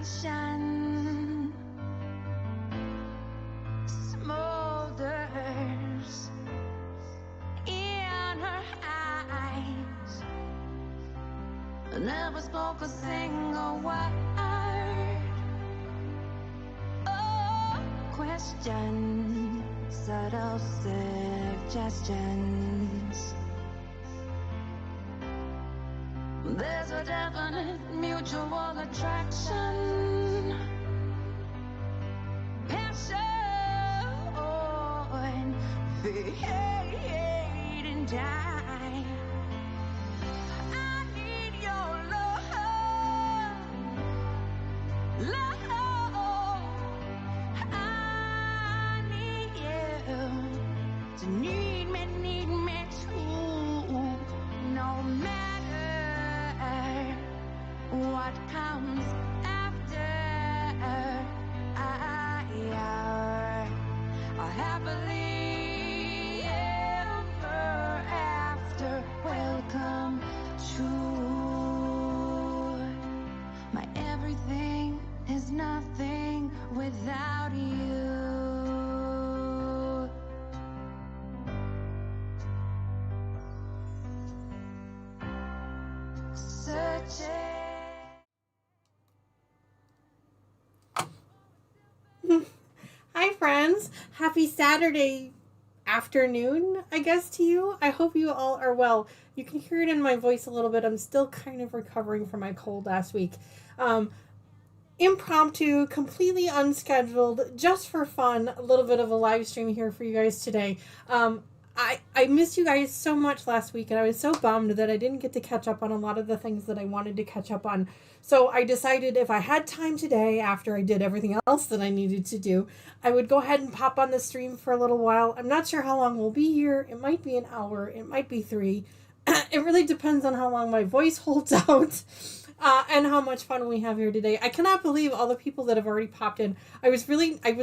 imagination smolders in her eyes. Never spoke a single word. Oh, question, subtle suggestions. There's a definite mutual attraction, passion, fade and die. I need your love, love. I need you to need me too, no matter what comes after. Happily ever after will come true. My everything is nothing without you. Hi friends, happy Saturday afternoon, I guess, to you. I hope you all are well. You can hear it in my voice a little bit. I'm still kind of recovering from my cold last week. Impromptu, completely unscheduled, just for fun, a little bit of a live stream here for you guys today. I missed you guys so much last week, and I was so bummed that I didn't get to catch up on a lot of the things that I wanted to catch up on. So I decided if I had time today, after I did everything else that I needed to do, I would go ahead and pop on the stream for a little while. I'm not sure how long we'll be here. It might be an hour. It might be 3. It really depends on how long my voice holds out. And how much fun we have here today. I cannot believe all the people that have already popped in. I was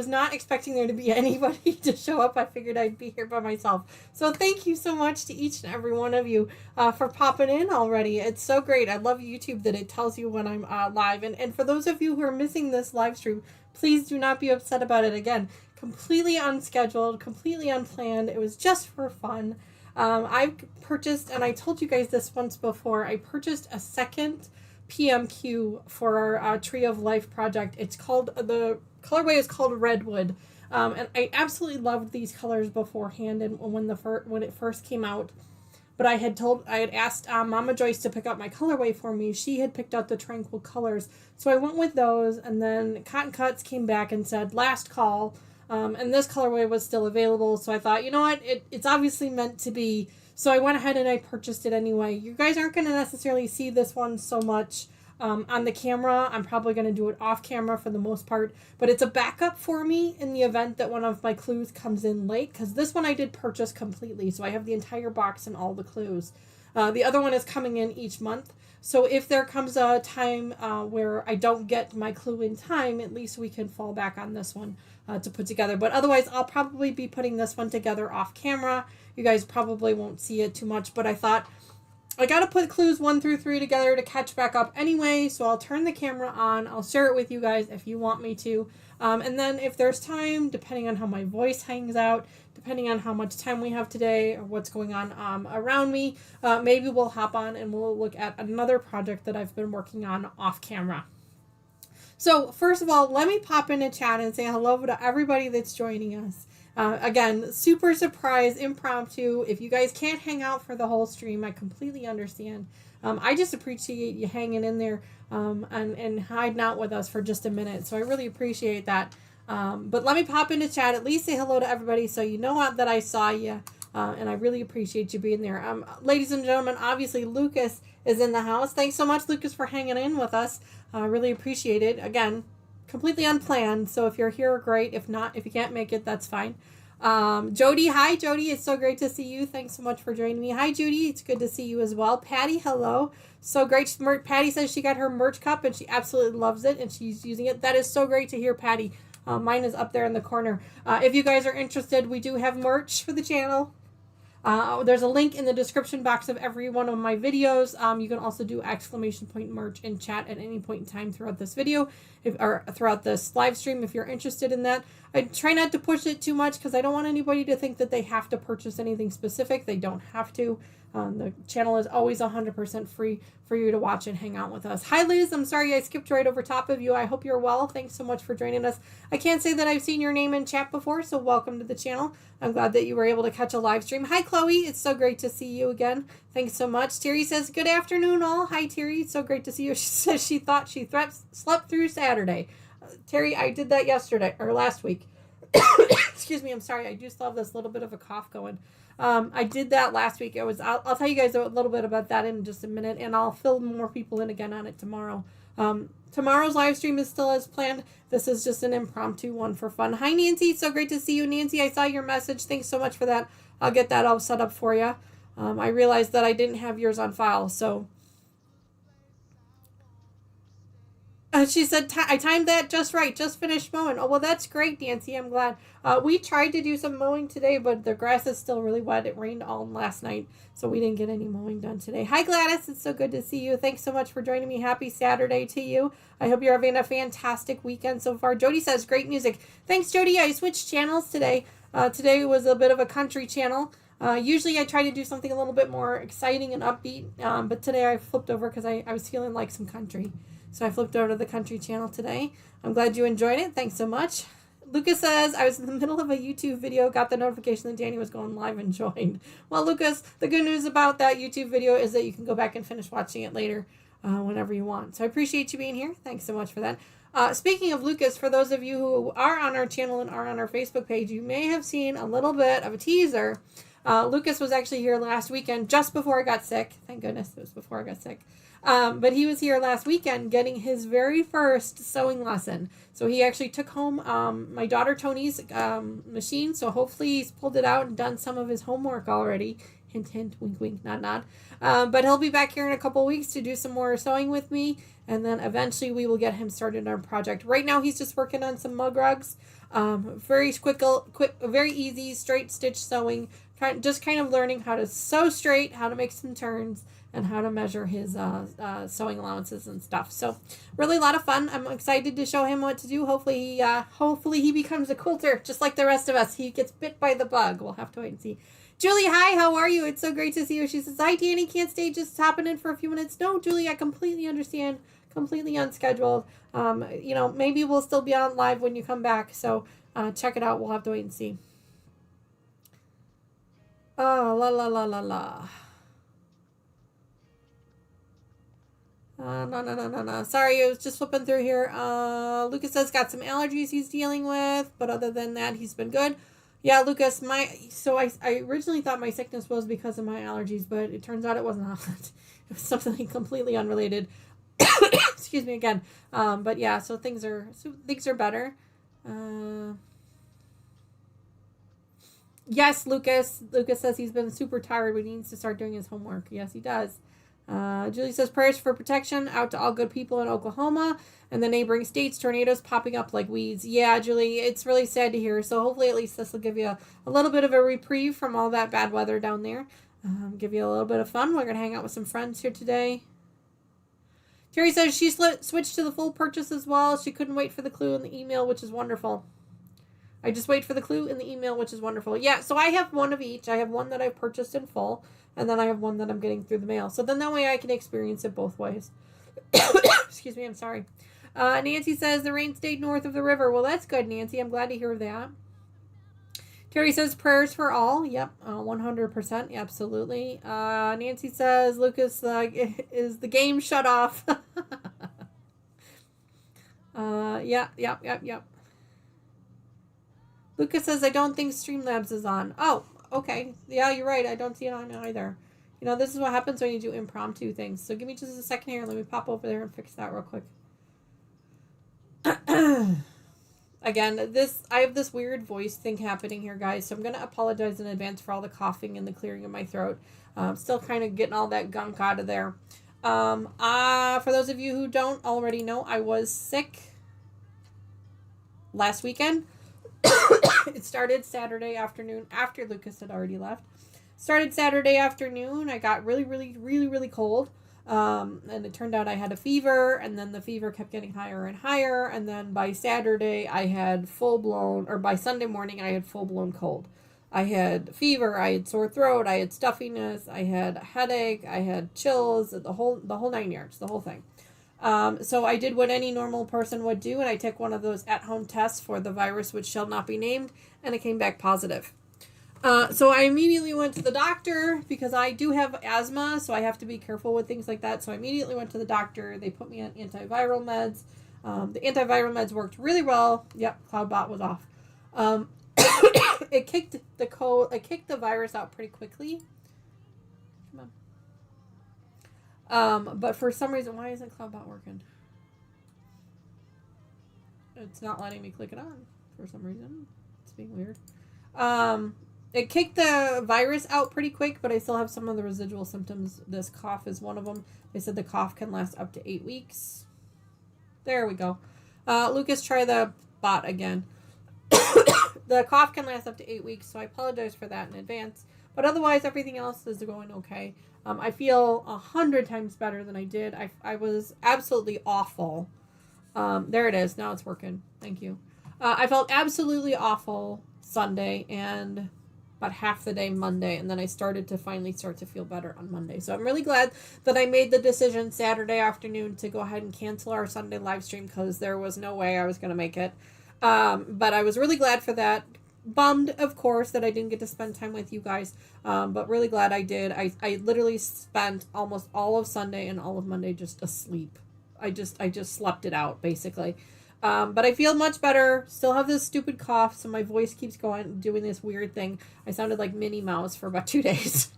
not expecting there to be anybody to show up. I figured I'd be here by myself. So thank you so much to each and every one of you for popping in already. It's so great. I love YouTube that it tells you when I'm live. And for those of you who are missing this live stream, please do not be upset about it. Again, completely unscheduled, completely unplanned. It was just for fun. I purchased, and I told you guys this once before, I purchased a second PMQ for our Tree of Life project. It's called, the colorway is called Redwood. And I absolutely loved these colors beforehand and when it first came out. But I had asked Mama Joyce to pick up my colorway for me. She had picked out the Tranquil colors. So I went with those, and then Cotton Cuts came back and said, last call. And this colorway was still available. So I thought, you know what, it's obviously meant to be. So I went ahead and I purchased it anyway. You guys aren't going to necessarily see this one so much on the camera. I'm probably going to do it off camera for the most part. But it's a backup for me in the event that one of my clues comes in late. Because this one I did purchase completely. So I have the entire box and all the clues. The other one is coming in each month. So if there comes a time where I don't get my clue in time, at least we can fall back on this one to put together. But otherwise, I'll probably be putting this one together off camera. You guys probably won't see it too much, but I thought I got to put clues 1 through 3 together to catch back up anyway. So I'll turn the camera on. I'll share it with you guys if you want me to. And then if there's time, depending on how my voice hangs out, depending on how much time we have today or what's going on around me, maybe we'll hop on and we'll look at another project that I've been working on off camera. So first of all, let me pop into chat and say hello to everybody that's joining us. Again, super surprise, impromptu. If you guys can't hang out for the whole stream, I completely understand. I just appreciate you hanging in there and hiding out with us for just a minute. So I really appreciate that. But let me pop into chat, at least say hello to everybody so you know that I saw you. And I really appreciate you being there. Ladies and gentlemen, obviously Lucas is in the house. Thanks so much, Lucas, for hanging in with us. I really appreciate it. Again, completely unplanned. So if you're here, great. If not, if you can't make it, that's fine. Jody, hi, Jody. It's so great to see you. Thanks so much for joining me. Hi, Judy. It's good to see you as well. Patty, hello. So great. Patty says she got her merch cup and she absolutely loves it and she's using it. That is so great to hear, Patty. Mine is up there in the corner. If you guys are interested, we do have merch for the channel. There's a link in the description box of every one of my videos. You can also do exclamation point merch in chat at any point in time throughout this video, or throughout this live stream if you're interested in that. I try not to push it too much because I don't want anybody to think that they have to purchase anything specific. They don't have to. The channel is always 100% free for you to watch and hang out with us. Hi, Liz. I'm sorry I skipped right over top of you. I hope you're well. Thanks so much for joining us. I can't say that I've seen your name in chat before, so welcome to the channel. I'm glad that you were able to catch a live stream. Hi, Chloe. It's so great to see you again. Thanks so much. Terry says, good afternoon, all. Hi, Terry. It's so great to see you. She says she thought she slept through Saturday. Terry, I did that yesterday, or last week. Excuse me. I'm sorry. I do still have this little bit of a cough going. I did that last week. I'll tell you guys a little bit about that in just a minute, and I'll fill more people in again on it tomorrow. Tomorrow's live stream is still as planned. This is just an impromptu one for fun. Hi, Nancy. So great to see you. Nancy, I saw your message. Thanks so much for that. I'll get that all set up for you. I realized that I didn't have yours on file, so... she said, I timed that just right. Just finished mowing. Oh, well, that's great, Nancy. I'm glad. We tried to do some mowing today, but the grass is still really wet. It rained all last night, so we didn't get any mowing done today. Hi, Gladys. It's so good to see you. Thanks so much for joining me. Happy Saturday to you. I hope you're having a fantastic weekend so far. Jody says, great music. Thanks, Jody. I switched channels today. Today was a bit of a country channel. Usually I try to do something a little bit more exciting and upbeat, but today I flipped over because I was feeling like some country. So I flipped over to the country channel today. I'm glad you enjoyed it. Thanks so much. Lucas says, I was in the middle of a YouTube video, got the notification that Danny was going live and joined. Well, Lucas, the good news about that YouTube video is that you can go back and finish watching it later whenever you want. So I appreciate you being here. Thanks so much for that. Speaking of Lucas, for those of you who are on our channel and are on our Facebook page, you may have seen a little bit of a teaser. Lucas was actually here last weekend just before I got sick. Thank goodness it was before I got sick. But he was here last weekend getting his very first sewing lesson. So he actually took home my daughter Tony's machine. So hopefully he's pulled it out and done some of his homework already. Hint, hint, wink, wink, nod, nod. But he'll be back here in a couple weeks to do some more sewing with me. And then eventually we will get him started on a project. Right now he's just working on some mug rugs. Very quick, very easy, straight stitch sewing. Just kind of learning how to sew straight, how to make some turns, and how to measure his sewing allowances and stuff. So really a lot of fun. I'm excited to show him what to do. Hopefully he becomes a quilter just like the rest of us. He gets bit by the bug. We'll have to wait and see. Julie, hi, how are you? It's so great to see you. She says, hi, Danny, can't stay, just hopping in for a few minutes. No, Julie, I completely understand. Completely unscheduled. Maybe we'll still be on live when you come back. So check it out. We'll have to wait and see. Oh, la, la, la, la, la. No. Sorry, I was just flipping through here. Lucas says got some allergies he's dealing with, but other than that, he's been good. Yeah, Lucas, I originally thought my sickness was because of my allergies, but it turns out it wasn't that. It was something completely unrelated. Excuse me again. But yeah, so things are better. Yes, Lucas. Lucas says he's been super tired, but he needs to start doing his homework. Yes, he does. Julie says prayers for protection out to all good people in Oklahoma and the neighboring states. Tornadoes popping up like weeds. Yeah, Julie, it's really sad to hear. So hopefully at least this will give you a little bit of a reprieve from all that bad weather down there. Give you a little bit of fun. We're going to hang out with some friends here today. Terry says she switched to the full purchase as well. She couldn't wait for the clue in the email, which is wonderful. I just wait for the clue in the email, which is wonderful. Yeah, so I have one of each. I have one that I've purchased in full, and then I have one that I'm getting through the mail. So then that way I can experience it both ways. Excuse me, I'm sorry. Nancy says the rain stayed north of the river. Well, that's good, Nancy. I'm glad to hear that. Terry says prayers for all. Yep, 100%. Absolutely. Nancy says Lucas is the game shut off. Yep. Lucas says, I don't think Streamlabs is on. Oh, okay. Yeah, you're right. I don't see it on either. This is what happens when you do impromptu things. So give me just a second here. Let me pop over there and fix that real quick. Again, I have this weird voice thing happening here, guys. So I'm going to apologize in advance for all the coughing and the clearing of my throat. I'm still kind of getting all that gunk out of there. For those of you who don't already know, I was sick last weekend. It started Saturday afternoon after Lucas had already left. Started Saturday afternoon. I got really cold. And it turned out I had a fever, and then the fever kept getting higher and higher. And then by Saturday, I had by Sunday morning, I had full blown cold. I had fever, I had sore throat, I had stuffiness, I had a headache, I had chills, the whole 9 yards, the whole thing. So I did what any normal person would do, and I took one of those at-home tests for the virus which shall not be named, and it came back positive. So I immediately went to the doctor because I do have asthma, so I have to be careful with things like that. So I immediately went to the doctor. They put me on antiviral meds. The antiviral meds worked really well. Yep, CloudBot was off. It kicked the virus out pretty quickly. Come on. But for some reason, why isn't CloudBot working? It's not letting me click it on for some reason. It's being weird. It kicked the virus out pretty quick, but I still have some of the residual symptoms. This cough is one of them. They said the cough can last up to 8 weeks. There we go. Lucas, try the bot again. The cough can last up to 8 weeks, so I apologize for that in advance. But otherwise, everything else is going okay. I feel 100 times better than I did. I was absolutely awful. There it is. Now it's working. Thank you. I felt absolutely awful Sunday and about half the day Monday, and then I started to feel better on Monday. So I'm really glad that I made the decision Saturday afternoon to go ahead and cancel our Sunday live stream because there was no way I was going to make it. But I was really glad for that. Bummed, of course, that I didn't get to spend time with you guys, but really glad I did. I literally spent almost all of Sunday and all of Monday just asleep. I just slept it out, basically. But I feel much better. Still have this stupid cough, so my voice keeps doing this weird thing. I sounded like Minnie Mouse for about 2 days.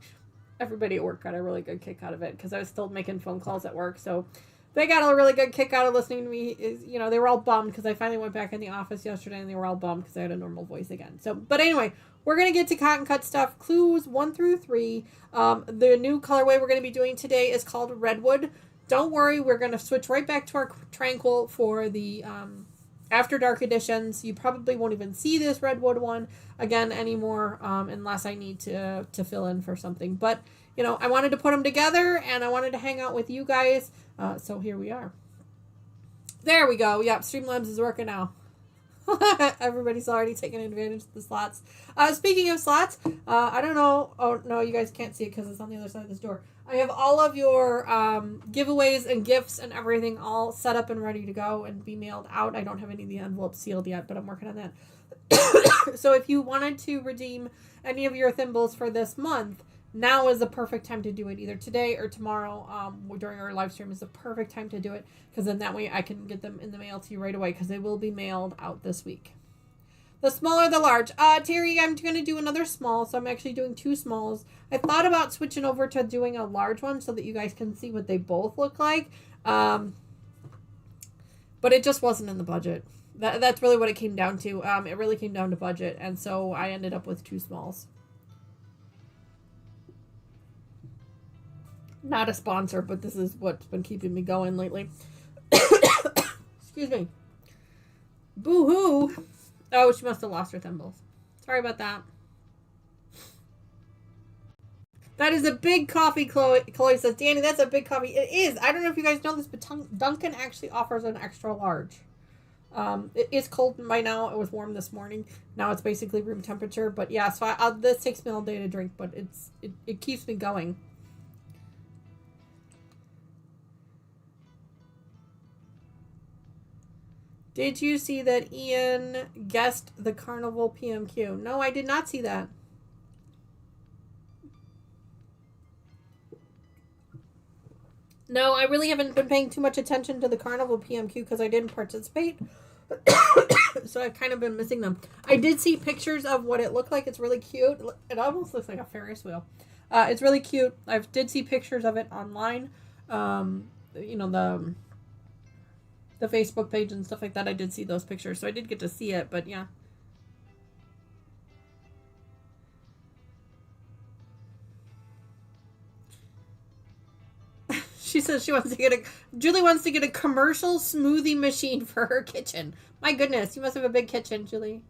Everybody at work got a really good kick out of it because I was still making phone calls at work, so they got a really good kick out of listening to me. They were all bummed because I finally went back in the office yesterday, and they were all bummed because I had a normal voice again. So, but anyway, we're going to get to Cotton Cut stuff. Clues 1 through 3. The new colorway we're going to be doing today is called Redwood. Don't worry, we're going to switch right back to our Tranquil for the After Dark editions. You probably won't even see this Redwood one again anymore unless I need to fill in for something. But, I wanted to put them together, and I wanted to hang out with you guys. So here we are. There we go. Yep, Streamlabs is working now. Everybody's already taking advantage of the slots. Speaking of slots, I don't know. Oh, no, you guys can't see it because it's on the other side of this door. I have all of your giveaways and gifts and everything all set up and ready to go and be mailed out. I don't have any of the envelopes sealed yet, but I'm working on that. So if you wanted to redeem any of your thimbles for this month, now is the perfect time to do it. Either today or tomorrow during our live stream is the perfect time to do it, because then that way I can get them in the mail to you right away, because they will be mailed out this week. The small or the large? Terry, I'm going to do another small, so I'm actually doing 2 smalls. I thought about switching over to doing a large one so that you guys can see what they both look like. But it just wasn't in the budget. That's really what it came down to. It really came down to budget, and so I ended up with 2 smalls. Not a sponsor, but this is what's been keeping me going lately. Excuse me. Boo-hoo. Oh, she must have lost her thimbles. Sorry about that. That is a big coffee, Chloe says. Danny, that's a big coffee. It is. I don't know if you guys know this, but Dunkin' actually offers an extra large. It is cold by now. It was warm this morning. Now it's basically room temperature. But yeah, so this takes me all day to drink, but it keeps me going. Did you see that Ian guessed the Carnival PMQ? No, I did not see that. No, I really haven't been paying too much attention to the Carnival PMQ because I didn't participate. So I've kind of been missing them. I did see pictures of what it looked like. It's really cute. It almost looks like a Ferris wheel. It's really cute. I did see pictures of it online. The Facebook page and stuff like that. I did see those pictures, so I did get to see it, but yeah. She says Julie wants to get a commercial smoothie machine for her kitchen. My goodness, you must have a big kitchen, Julie.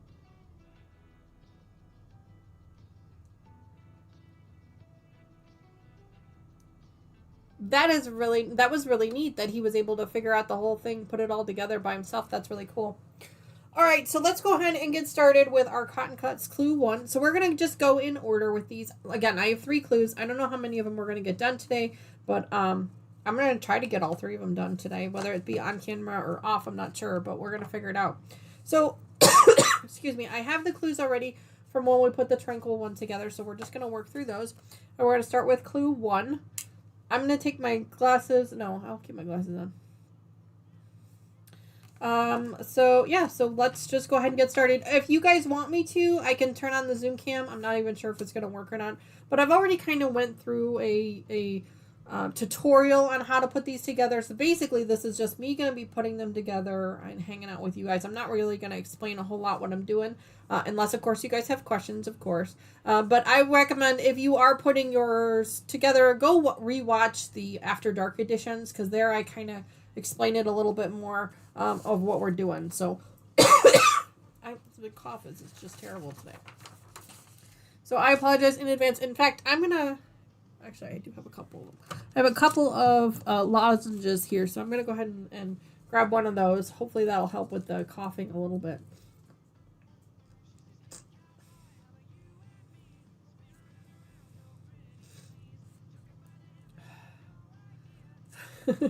that was really neat that he was able to figure out the whole thing, put it all together by himself. That's really cool. All right, so let's go ahead and get started with our Cotton Cuts Clue 1. So we're going to just go in order with these. Again, I have 3 clues. I don't know how many of them we're going to get done today, but I'm going to try to get all 3 of them done today. Whether it be on camera or off, I'm not sure, but we're going to figure it out. So, excuse me, I have the clues already from when we put the tranquil one together, so we're just going to work through those. And we're going to start with clue 1. I'm going to take my glasses. No, I'll keep my glasses on. So let's just go ahead and get started. If you guys want me to, I can turn on the Zoom cam. I'm not even sure if it's going to work or not, but I've already kind of went through a tutorial on how to put these together. So basically this is just me going to be putting them together and hanging out with you guys. I'm not really going to explain a whole lot what I'm doing, unless of course you guys have questions, of course. But I recommend if you are putting yours together, go rewatch the After Dark editions, because there I kind of explain it a little bit more of what we're doing. So the cough is just terrible today. So I apologize in advance. In fact, actually I do have a couple. I have a couple of lozenges here, so I'm gonna go ahead and grab one of those. Hopefully that'll help with the coughing a little bit.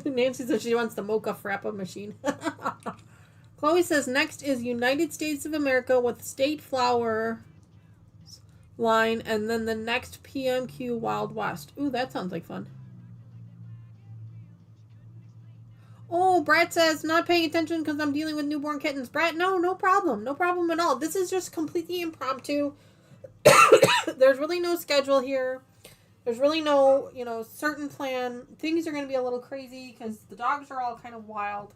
Nancy says she wants the mocha frappa machine. Chloe says next is United States of America with State Flower line, and then the next PMQ Wild West. Ooh, that sounds like fun. Oh, Brett says not paying attention because I'm dealing with newborn kittens. Brett, no problem. No problem at all. This is just completely impromptu. There's really no schedule here. There's really no, certain plan. Things are going to be a little crazy because the dogs are all kind of wild.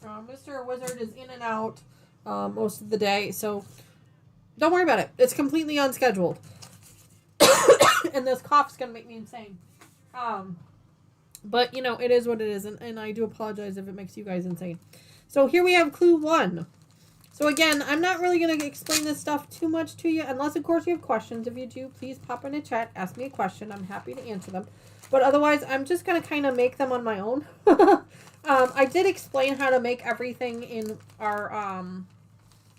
Mr. Wizard is in and out most of the day, so don't worry about it. It's completely unscheduled. And this cough's going to make me insane. But, it is what it is, and I do apologize if it makes you guys insane. So here we have clue 1. So again, I'm not really going to explain this stuff too much to you, unless, of course, you have questions. If you do, please pop in a chat, ask me a question. I'm happy to answer them. But otherwise, I'm just going to kind of make them on my own. I did explain how to make everything in our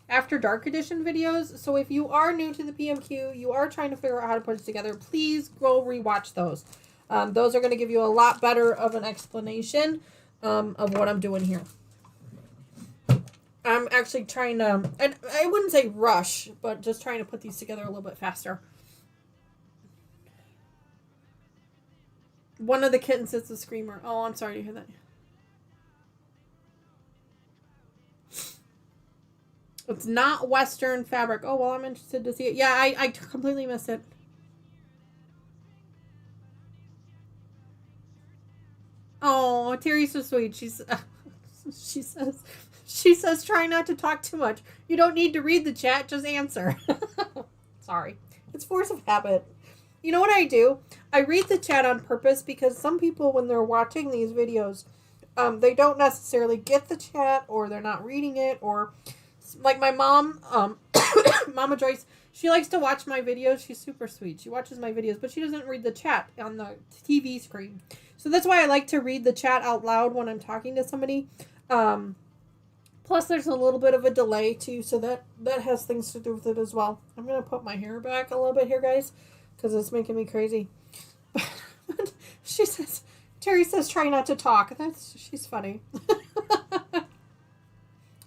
After Dark Edition videos. So if you are new to the PMQ, you are trying to figure out how to put it together, please go rewatch those. Those are going to give you a lot better of an explanation of what I'm doing here. I'm actually trying to, and I wouldn't say rush, but just trying to put these together a little bit faster. One of the kittens is a screamer. Oh, I'm sorry to hear that. It's not Western fabric. Oh, well, I'm interested to see it. Yeah, I completely missed it. Oh, Terry's so sweet. She says, try not to talk too much. You don't need to read the chat, just answer. Sorry. It's force of habit. You know what I do? I read the chat on purpose because some people, when they're watching these videos, they don't necessarily get the chat, or they're not reading it, or like my mom, Mama Joyce, she likes to watch my videos. She's super sweet. She watches my videos, but she doesn't read the chat on the TV screen. So that's why I like to read the chat out loud when I'm talking to somebody. Plus, there's a little bit of a delay, too, so that has things to do with it as well. I'm going to put my hair back a little bit here, guys, because it's making me crazy. Terry says, try not to talk. She's funny. I'm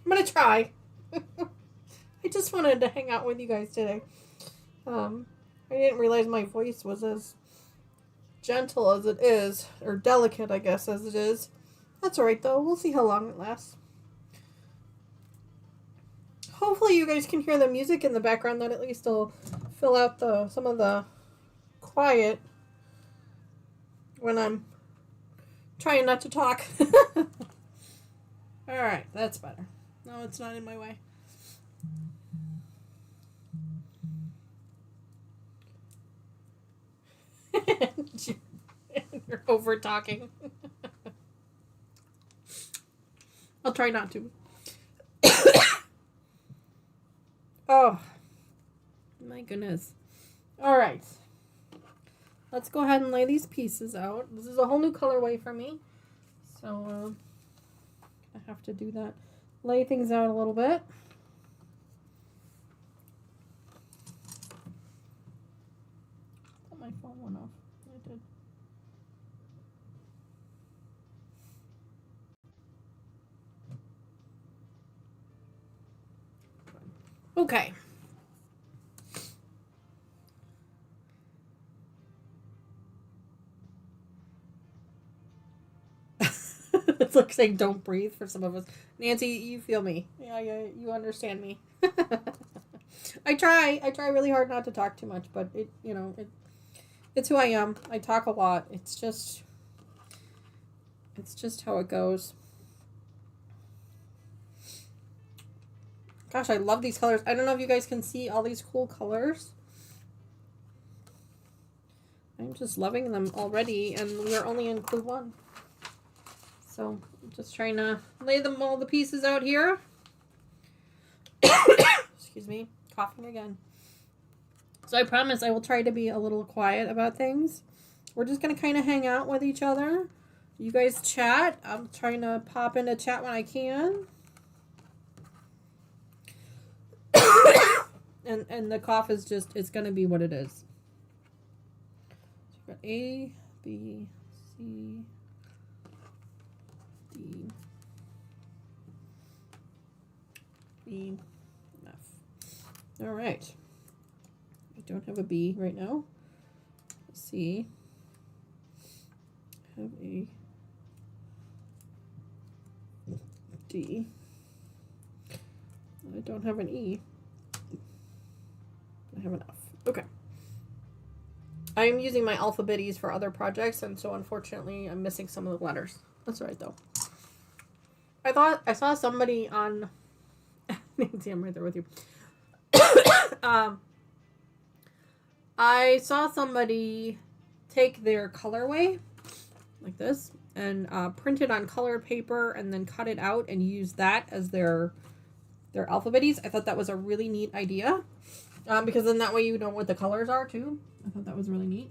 going to try. I just wanted to hang out with you guys today. I didn't realize my voice was as gentle as it is, or delicate, I guess, as it is. That's alright, though. We'll see how long it lasts. Hopefully you guys can hear the music in the background. That at least will fill out some of the quiet when I'm trying not to talk. Alright, that's better. No, it's not in my way. You're over talking. I'll try not to. Oh, my goodness. All right. let's go ahead and lay these pieces out. This is a whole new colorway for me. So, I have to do that. Lay things out a little bit. Put my phone went off. I did. Okay. It's like saying don't breathe for some of us. Nancy, you feel me. Yeah, you understand me. I try really hard not to talk too much, but it's who I am. I talk a lot. It's just how it goes. Gosh, I love these colors. I don't know if you guys can see all these cool colors. I'm just loving them already, and we are only in clue 1. So, I'm just trying to lay all the pieces out here. Excuse me, coughing again. So I promise I will try to be a little quiet about things. We're just going to kind of hang out with each other. You guys chat. I'm trying to pop into chat when I can. And the cough is just, it's going to be what it is. So we've got A, B, C, D, E, F. All right. I don't have a B right now. C. I have a D. I don't have an E. I have an F. Okay. I am using my alphabetes for other projects, and so unfortunately I'm missing some of the letters. That's all right, though. I thought I saw somebody on... Nancy, I'm right there with you. I saw somebody take their colorway, like this, and print it on colored paper and then cut it out and use that as their alphabetes. I thought that was a really neat idea. Because then that way you know what the colors are too. I thought that was really neat.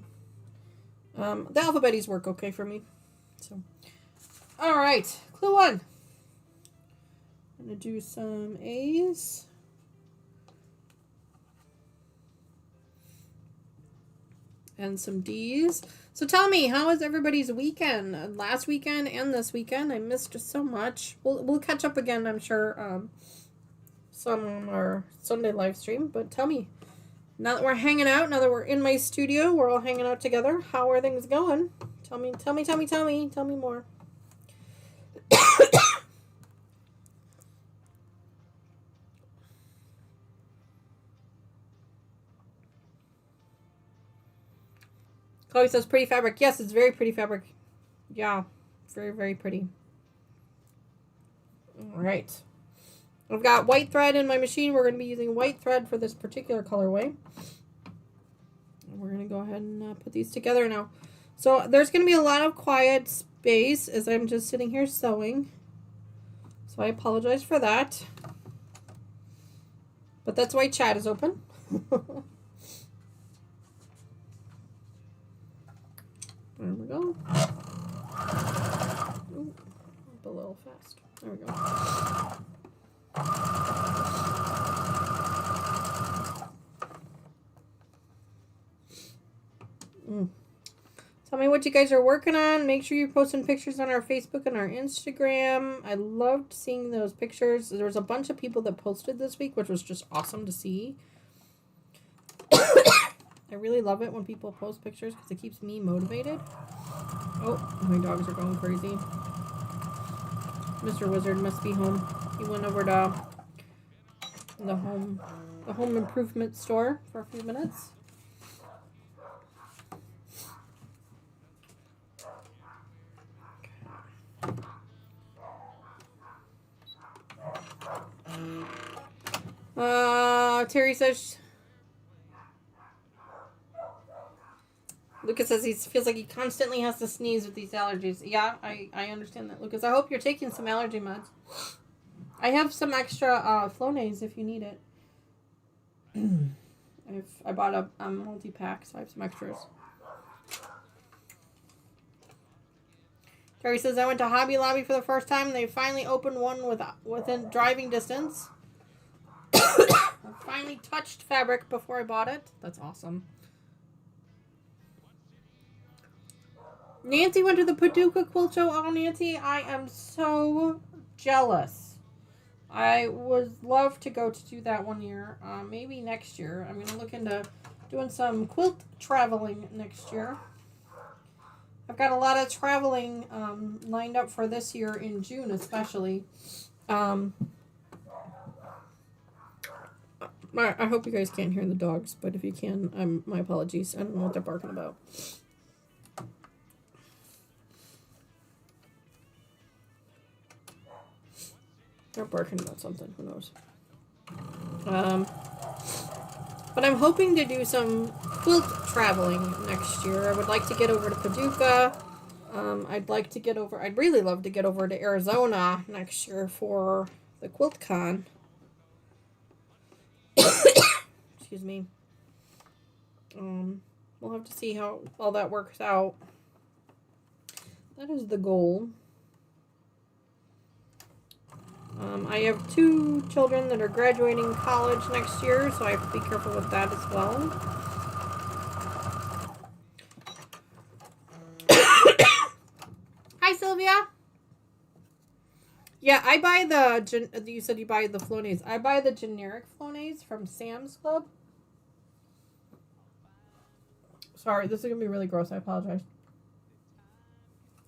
The alphabetes work okay for me. So, all right, clue 1. I'm gonna do some A's. And some D's. So tell me, how was everybody's weekend? Last weekend and this weekend, I missed just so much. We'll catch up again, I'm sure. Some on our Sunday live stream, but tell me, now that we're hanging out, now that we're in my studio, we're all hanging out together, how are things going? Tell me more. Chloe says pretty fabric. Yes, it's very pretty fabric. Yeah, very, very pretty. All right. I've got white thread in my machine. We're going to be using white thread for this particular colorway. And we're going to go ahead and put these together now. So there's going to be a lot of quiet space as I'm just sitting here sewing. So I apologize for that. But that's why chat is open. There we go. Ooh, up a little fast. There we go. Tell me what you guys are working on. Make sure you're posting pictures on our Facebook and our Instagram. I loved seeing those pictures. There was a bunch of people that posted this week, which was just awesome to see. I really love it when people post pictures because it keeps me motivated. Oh, my dogs are going crazy. Mr. Wizard must be home. He went over to the home improvement store for a few minutes. Terry says... Lucas says he feels like he constantly has to sneeze with these allergies. Yeah, I understand that, Lucas. I hope you're taking some allergy meds. I have some extra Flonase if you need it. I bought a multi-pack, so I have some extras. Terry says, I went to Hobby Lobby for the first time. They finally opened one within driving distance. I finally touched fabric before I bought it. That's awesome. Nancy went to the Paducah Quilt Show. Oh, Nancy, I am so jealous. I would love to go to do that one year. Maybe next year. I'm going to look into doing some quilt traveling next year. I've got a lot of traveling lined up for this year in June, especially. I hope you guys can't hear the dogs, but if you can, my apologies. I don't know what they're barking about. They're barking about something. Who knows? But I'm hoping to do some quilt traveling next year. I would like to get over to Paducah. I'd really love to get over to Arizona next year for the Quilt Con. Excuse me. We'll have to see how all that works out. That is the goal. I have 2 children that are graduating college next year, so I have to be careful with that as well. Hi, Sylvia. Yeah, I buy you said you buy the Flonase. I buy the generic Flonase from Sam's Club. Sorry, this is going to be really gross. I apologize.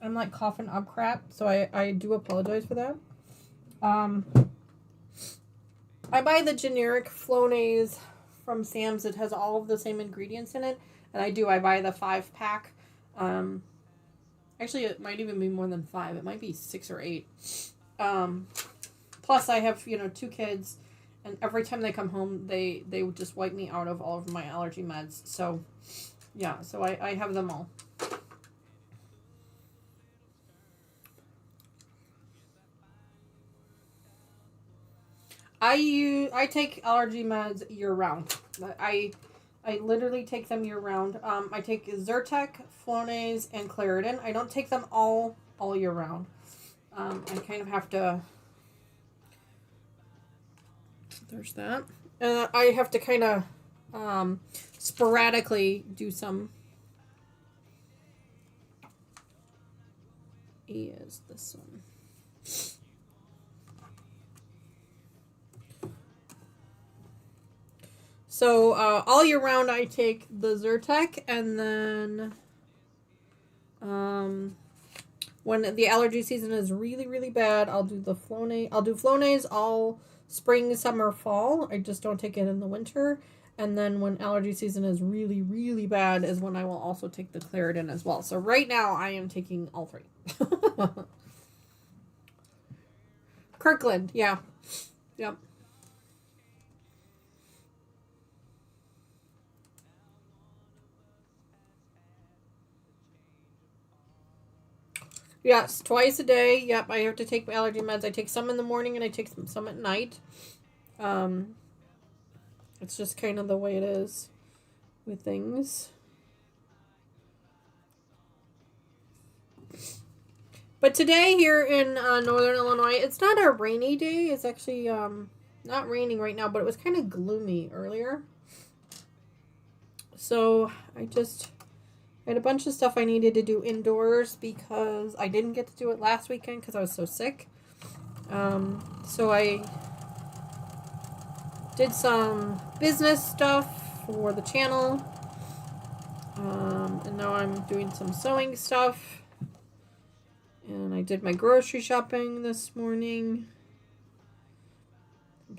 I'm like coughing up crap, so I do apologize for that. I buy the generic Flonase from Sam's. It has all of the same ingredients in it. And I buy the 5-pack. Actually, it might even be more than 5. It might be 6 or 8. Plus, I have, 2 kids. And every time they come home, they would just wipe me out of all of my allergy meds. So, yeah. So, I have them all. I take allergy meds year round. I literally take them year round. I take Zyrtec, Flonase, and Claritin. I don't take them all year round. I kind of have to. There's that. And I have to kind of sporadically do some. Is this one? So, all year round, I take the Zyrtec, and then, when the allergy season is really, really bad, I'll do the Flonase. I'll do Flonase all spring, summer, fall. I just don't take it in the winter. And then when allergy season is really, really bad is when I will also take the Claritin as well. So right now, I am taking all 3. Kirkland, yeah. Yep. Yes, twice a day. Yep, I have to take my allergy meds. I take some in the morning and I take some at night. It's just kind of the way it is with things. But today here in northern Illinois, it's not a rainy day. It's actually not raining right now, but it was kind of gloomy earlier. So I had a bunch of stuff I needed to do indoors because I didn't get to do it last weekend because I was so sick. So I did some business stuff for the channel. And now I'm doing some sewing stuff. And I did my grocery shopping this morning.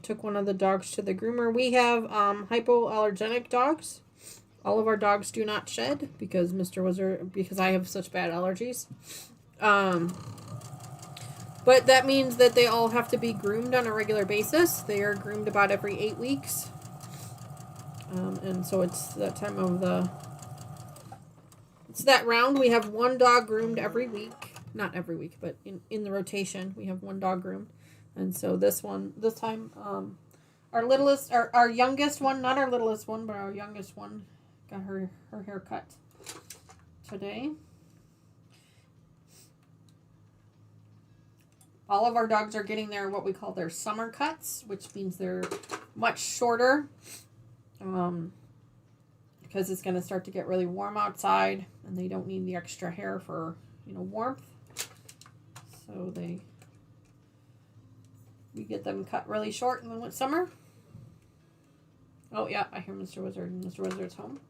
Took one of the dogs to the groomer. We have hypoallergenic dogs. All of our dogs do not shed because because I have such bad allergies. But that means that they all have to be groomed on a regular basis. They are groomed about every 8 weeks. And so it's that time of it's that round. We have one dog groomed every week. Not every week, but in the rotation, we have one dog groomed. And so this time, our youngest one, not our littlest one, but our youngest one, got her hair cut today. all of our dogs are getting their, what we call their summer cuts, which means they're much shorter. Because it's going to start to get really warm outside and they don't need the extra hair for, you know, warmth. So we get them cut really short in the summer. Oh yeah, I hear Mr. Wizard. Mr. Wizard's home.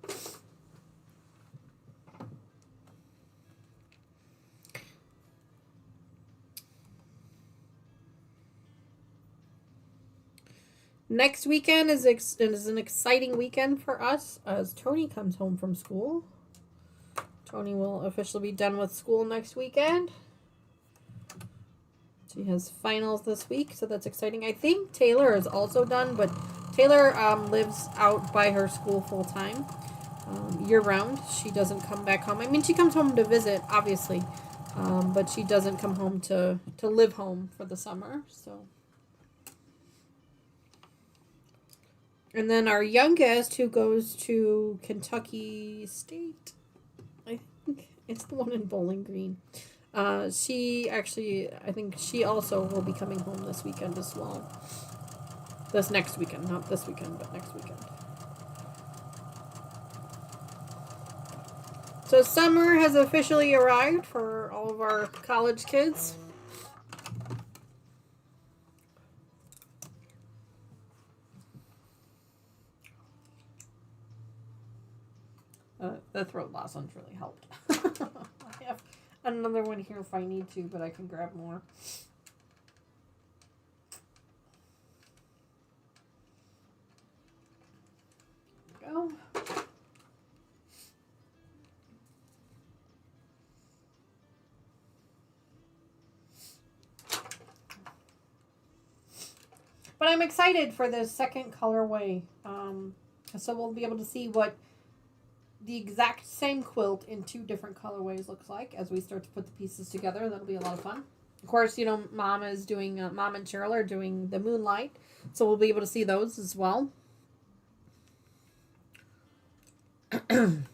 Next weekend is an exciting weekend for us as Tony comes home from school. Tony will officially be done with school next weekend. She has finals this week, so that's exciting. I think Taylor is also done, but Taylor lives out by her school full time, year-round. She doesn't come back home. I mean, she comes home to visit, obviously, but she doesn't come home to live home for the summer, so... And then our youngest, who goes to Kentucky State, I think it's the one in Bowling Green. She actually, I think she also will be coming home this weekend as well. This next weekend, not this weekend, but next weekend. So summer has officially arrived for all of our college kids. The throat lozenge really helped. I have another one here if I need to, but I can grab more. There we go. But I'm excited for this second colorway. So we'll be able to see what the exact same quilt in two different colorways looks like as we start to put the pieces together. That'll be a lot of fun. Of course, you know, Mom is doing, Mom and Cheryl are doing the Moonlight, so we'll be able to see those as well. So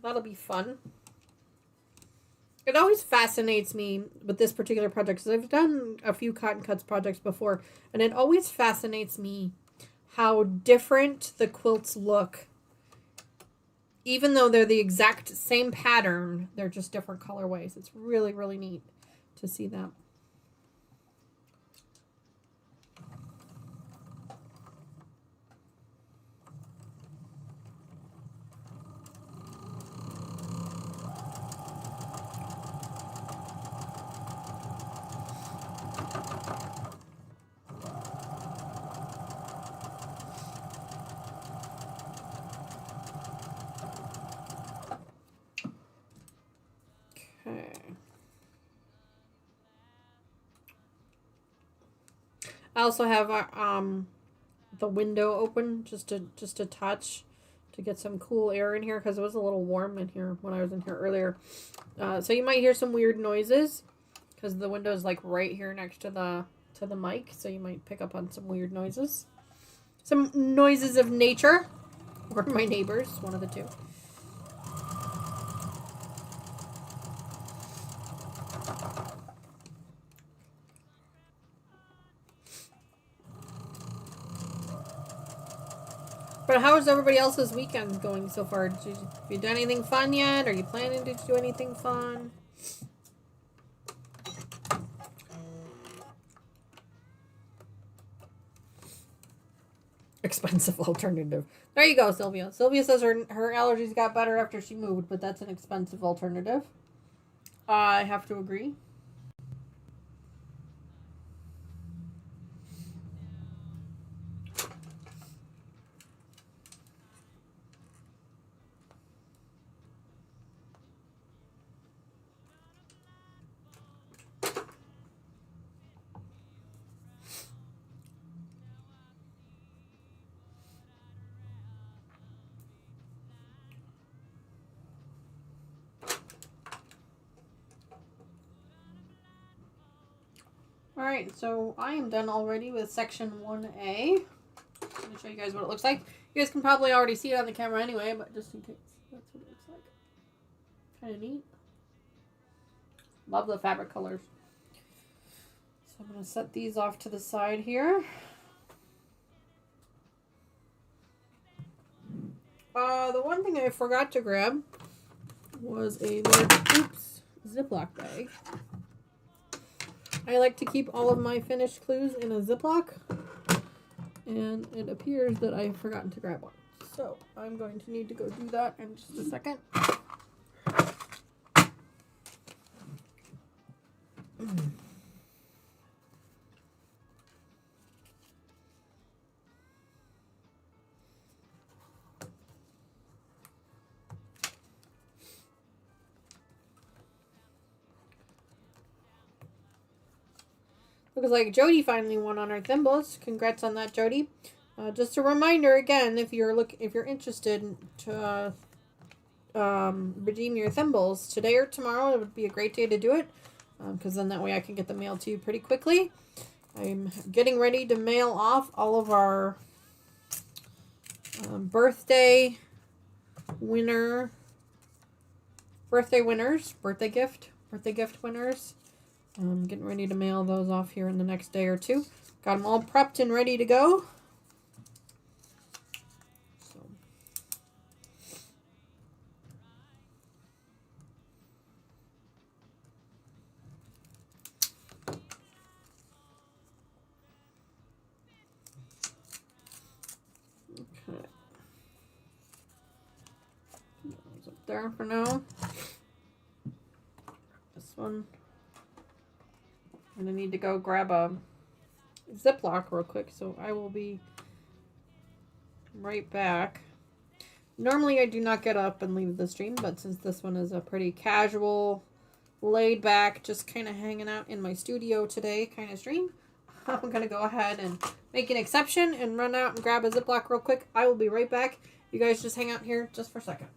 that'll be fun. It always fascinates me with this particular project, because I've done a few cotton cuts projects before, and it always fascinates me how different the quilts look. Even though they're the exact same pattern, they're just different colorways. It's really, really neat to see that. I also have the window open just a touch to get some cool air in here, because it was a little warm in here when I was in here earlier. So you might hear some weird noises because the window is like right here next to the mic, so you might pick up on some weird noises. Some noises of nature, or my neighbors, one of the two. But how is everybody else's weekend going so far? Have you done anything fun yet? Are you planning to do anything fun? Expensive alternative. There you go, Sylvia. Sylvia says her allergies got better after she moved, but that's an expensive alternative. I have to agree. Alright, so I am done already with section 1A. Let me show you guys what it looks like. You guys can probably already see it on the camera anyway, but just in case. That's what it looks like. Kind of neat. Love the fabric colors. So I'm going to set these off to the side here. The one thing I forgot to grab was a large, Ziploc bag. I like to keep all of my finished clues in a Ziploc, and it appears that I've forgotten to grab one. So I'm going to need to go do that in just a second. Looks like Jody finally won on our thimbles. Congrats on that, Jody. Just a reminder again, if you're interested to redeem your thimbles today or tomorrow, it would be a great day to do it, because then that way I can get the mail to you pretty quickly. I'm getting ready to mail off all of our birthday gift winners. I'm getting ready to mail those off here in the next day or two. Got them all prepped and ready to go. So. Okay. Those up there for now. This one. I'm going to need to go grab a Ziploc real quick, so I will be right back. Normally I do not get up and leave the stream, but since this one is a pretty casual, laid back, just kind of hanging out in my studio today kind of stream, I'm going to go ahead and make an exception and run out and grab a Ziploc real quick. I will be right back. You guys just hang out here just for a second.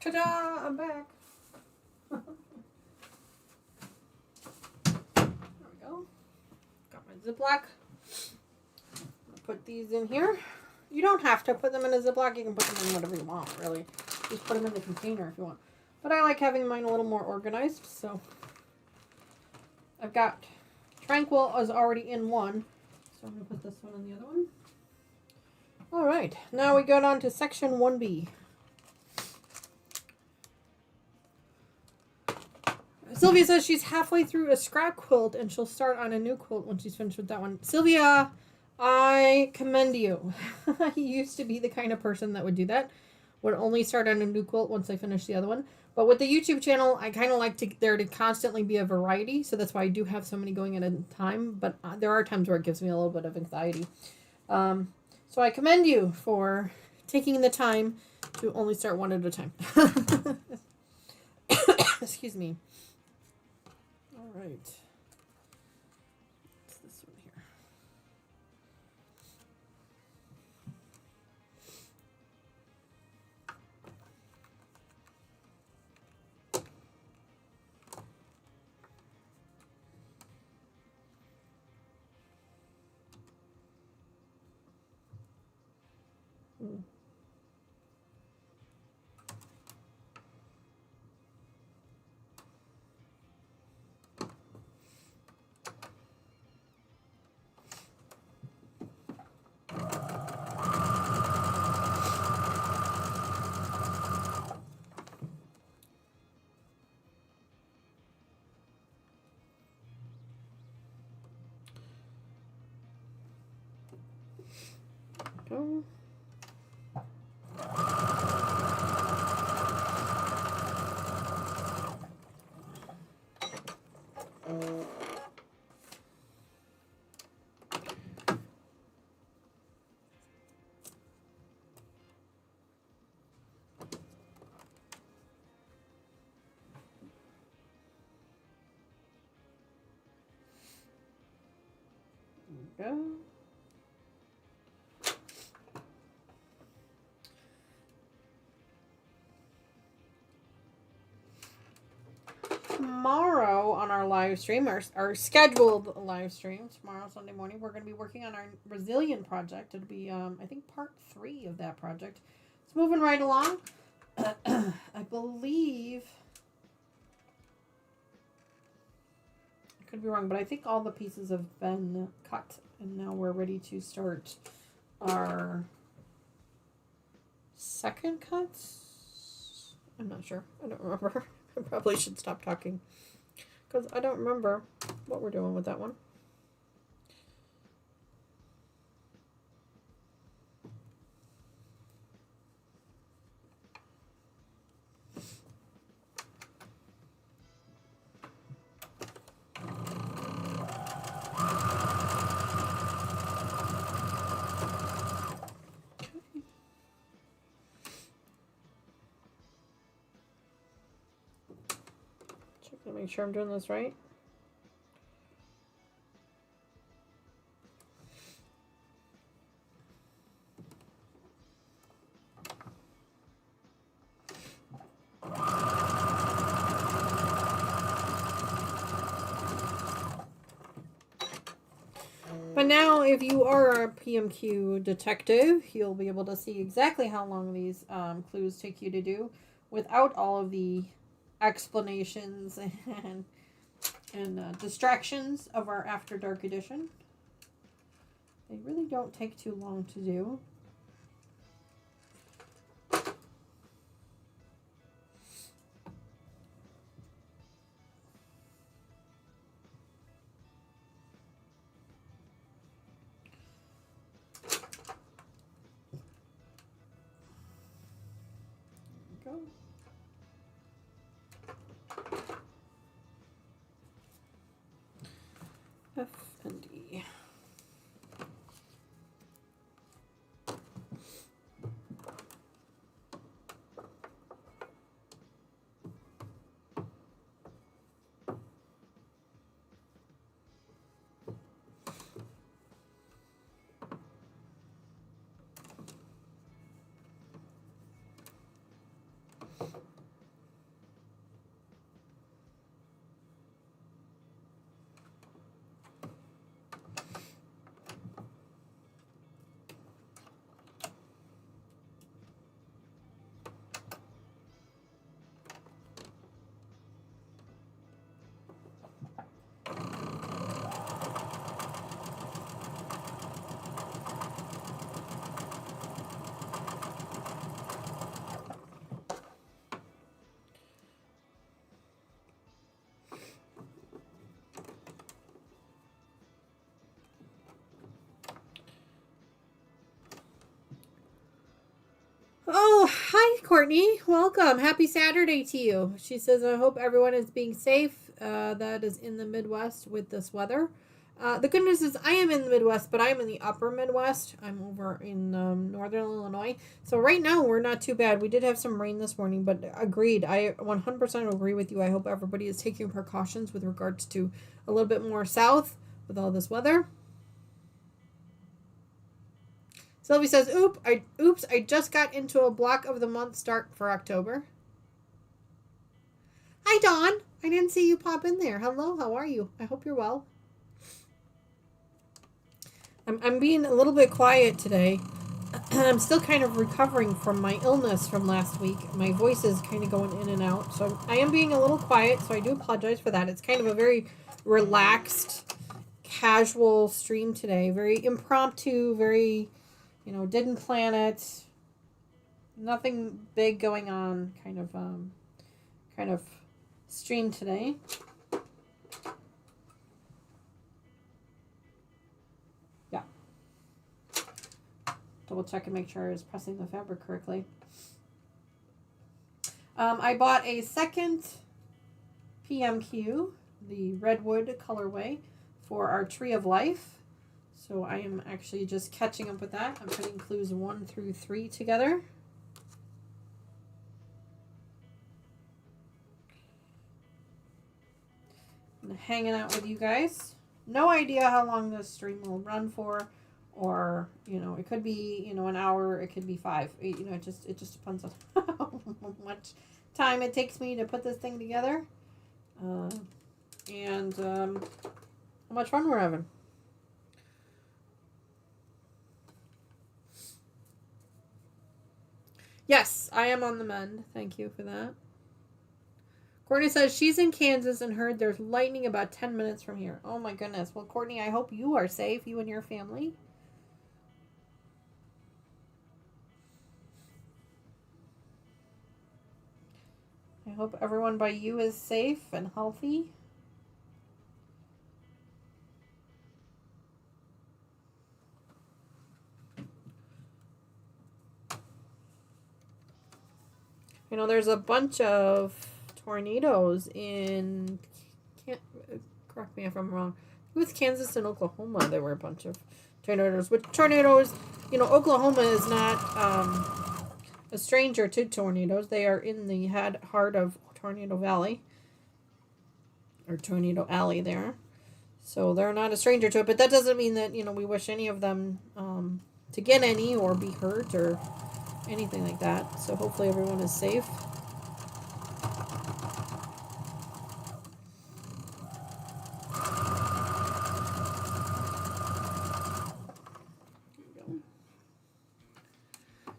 Ta-da! I'm back. There we go. Got my Ziploc. I'll put these in here. You don't have to put them in a Ziploc. You can put them in whatever you want, really. Just put them in the container if you want. But I like having mine a little more organized, so I've got Tranquil is already in one, so I'm going to put this one in the other one. All right, now we go down to section 1B. Sylvia says she's halfway through a scrap quilt and she'll start on a new quilt when she's finished with that one. Sylvia, I commend you. I used to be the kind of person that would do that. Would only start on a new quilt once I finish the other one. But with the YouTube channel, I kind of like there to constantly be a variety. So that's why I do have so many going at a time. But there are times where it gives me a little bit of anxiety. So I commend you for taking the time to only start one at a time. Excuse me. All right. What's this one here? we go. Tomorrow on our live stream, our scheduled live stream, tomorrow, Sunday morning, we're going to be working on our Resilient project. It'll be, I think, part 3 of that project. It's moving right along. I believe, I could be wrong, but I think all the pieces have been cut, and now we're ready to start our second cuts. I'm not sure. I don't remember. I probably should stop talking because I don't remember what we're doing with that one. Make sure I'm doing this right. But now, if you are a PMQ detective, you'll be able to see exactly how long these clues take you to do without all of the explanations and distractions of our After Dark edition. They really don't take too long to do. Go. F and D. Oh, hi, Courtney. Welcome. Happy Saturday to you. She says, I hope everyone is being safe. That is in the Midwest with this weather. The good news is I am in the Midwest, but I am in the upper Midwest. I'm over in northern Illinois. So right now, we're not too bad. We did have some rain this morning, but agreed. I 100% agree with you. I hope everybody is taking precautions with regards to a little bit more south with all this weather. Sylvie says, oops, I just got into a block of the month start for October. Hi, Dawn. I didn't see you pop in there. Hello, how are you? I hope you're well. I'm being a little bit quiet today. I'm still kind of recovering from my illness from last week. My voice is kind of going in and out. So I am being a little quiet, so I do apologize for that. It's kind of a very relaxed, casual stream today. Very impromptu, very... didn't plan it. Nothing big going on. Kind of stream today. Yeah. Double check and make sure I was pressing the fabric correctly. I bought a second PMQ, the Redwood colorway, for our Tree of Life. So I am actually just catching up with that. I'm putting clues 1 through 3 together. And hanging out with you guys. no idea how long this stream will run for, or it could be an hour, it could be 5. It just depends on how much time it takes me to put this thing together, and how much fun we're having. Yes, I am on the mend. Thank you for that. Courtney says she's in Kansas and heard there's lightning about 10 minutes from here. Oh my goodness. Well, Courtney, I hope you are safe, you and your family. I hope everyone by you is safe and healthy. There's a bunch of tornadoes in, correct me if I'm wrong, it was Kansas and Oklahoma. There were a bunch of tornadoes. Which tornadoes, Oklahoma is not a stranger to tornadoes. They are in the heart of Tornado Valley, or Tornado Alley there. So they're not a stranger to it, but that doesn't mean that, we wish any of them to get any or be hurt or anything like that. So hopefully everyone is safe.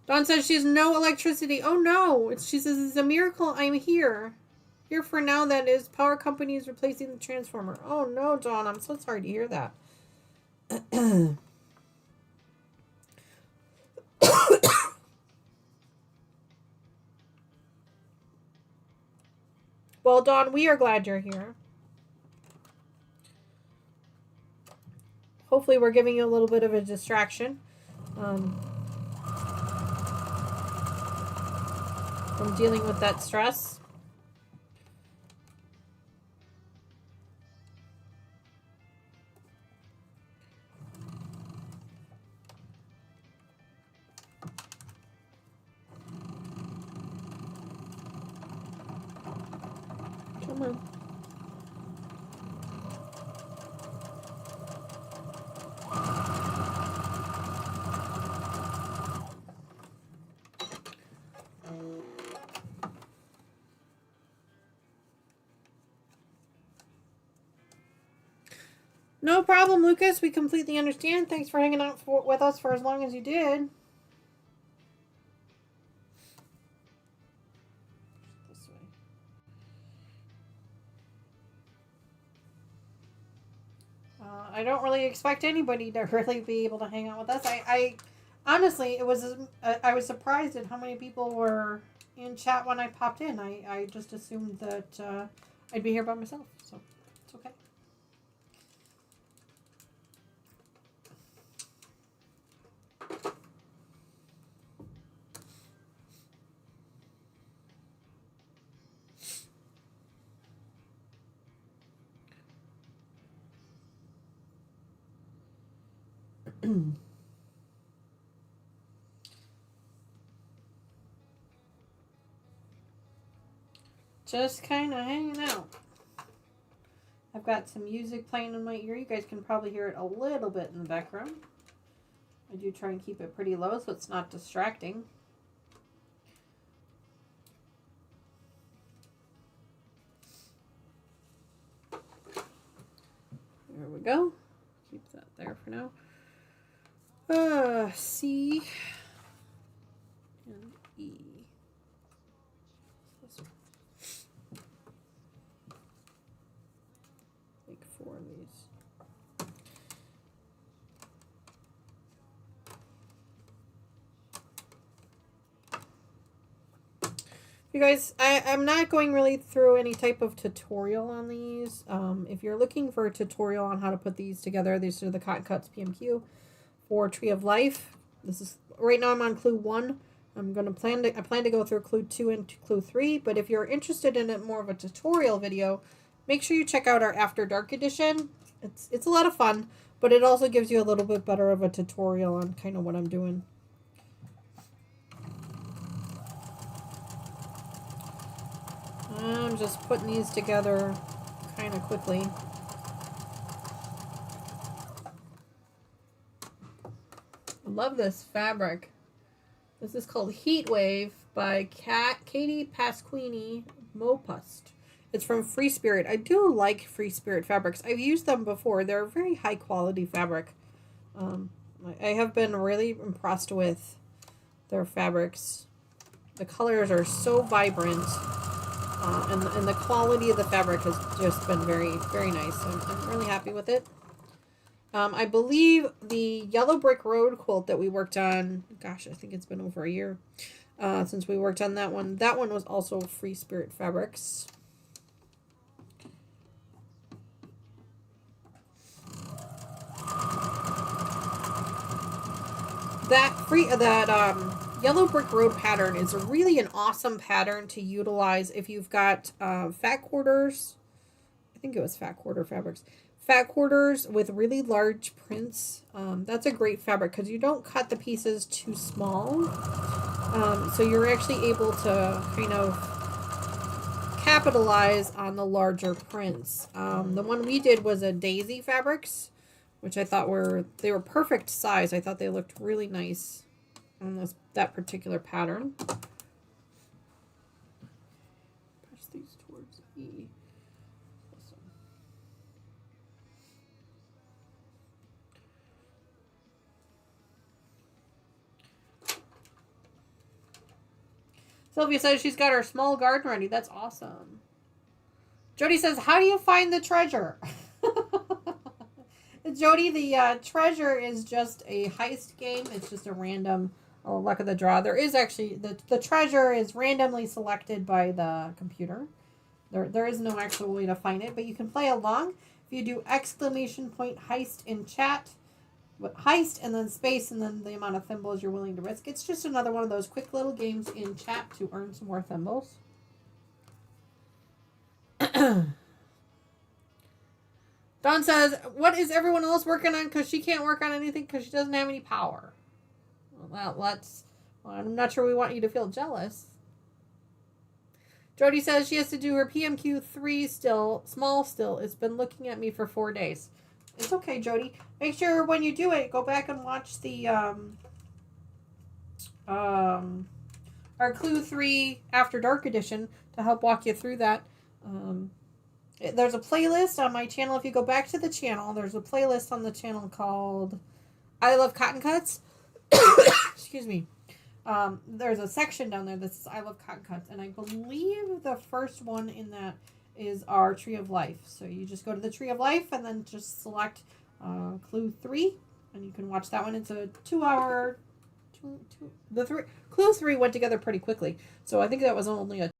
Dawn says she has no electricity. Oh no! She says it's a miracle I'm here. Here for now, that is. Power company is replacing the transformer. Oh no, Dawn, I'm so sorry to hear that. Well, Dawn, we are glad you're here. Hopefully we're giving you a little bit of a distraction from dealing with that stress. Come on. No problem, Lucas. We completely understand. Thanks for hanging out with us for as long as you did. This way. I don't really expect anybody to really be able to hang out with us. I honestly, I was surprised at how many people were in chat when I popped in. I just assumed that I'd be here by myself, so it's okay. Just kind of hanging out. I've got some music playing in my ear. You guys can probably hear it a little bit in the background. I do try and keep it pretty low so it's not distracting. There we go. Keep that there for now. C and E. Make 4 of these. You guys, I'm not going really through any type of tutorial on these. If you're looking for a tutorial on how to put these together, these are the Cotton Cuts PMQ for Tree of Life. This is right now I'm on clue 1. I plan to go through clue 2 and clue 3, but if you're interested in it more of a tutorial video, make sure you check out our After Dark edition. It's a lot of fun, but it also gives you a little bit better of a tutorial on kind of what I'm doing. I'm just putting these together kind of quickly. love this fabric. This is called Heat Wave by Katie Pasquini Mopust. It's from Free Spirit. I do like Free Spirit fabrics. I've used them before. They're a very high quality fabric. I have been really impressed with their fabrics. The colors are so vibrant, and the quality of the fabric has just been very, very nice. I'm really happy with it. I believe the Yellow Brick Road quilt that we worked on, gosh, I think it's been over a year since we worked on that one. That one was also Free Spirit Fabrics. That Yellow Brick Road pattern is really an awesome pattern to utilize if you've got fat quarters. I think it was fat quarter fabrics. Fat quarters with really large prints. That's a great fabric because you don't cut the pieces too small. So you're actually able to kind of capitalize on the larger prints. The one we did was a daisy fabrics, which I thought they were perfect size. I thought they looked really nice on that particular pattern. Push these towards E. Sylvia says she's got her small garden ready. That's awesome. Jody says, how do you find the treasure? Jody, the treasure is just a heist game. It's just a random luck of the draw. There is actually, the treasure is randomly selected by the computer. There is no actual way to find it, but you can play along. If you do ! Heist in chat, with heist and then space and then the amount of thimbles you're willing to risk. It's just another one of those quick little games in chat to earn some more thimbles. Dawn says, what is everyone else working on because she can't work on anything because she doesn't have any power? Well, I'm not sure we want you to feel jealous. Jody says she has to do her PMQ 3 still, small still. It's been looking at me for 4 days. It's okay, Jody. Make sure when you do it, go back and watch the our Clue 3 After Dark edition to help walk you through that. There's a playlist on my channel. If you go back to the channel, there's a playlist on the channel called I Love Cotton Cuts. Excuse me. There's a section down there that says I Love Cotton Cuts, and I believe the first one in that is our Tree of Life. So you just go to the Tree of Life and then just select Clue 3, and you can watch that one. It's a 2-hour. Clue 3 went together pretty quickly, so I think that was only a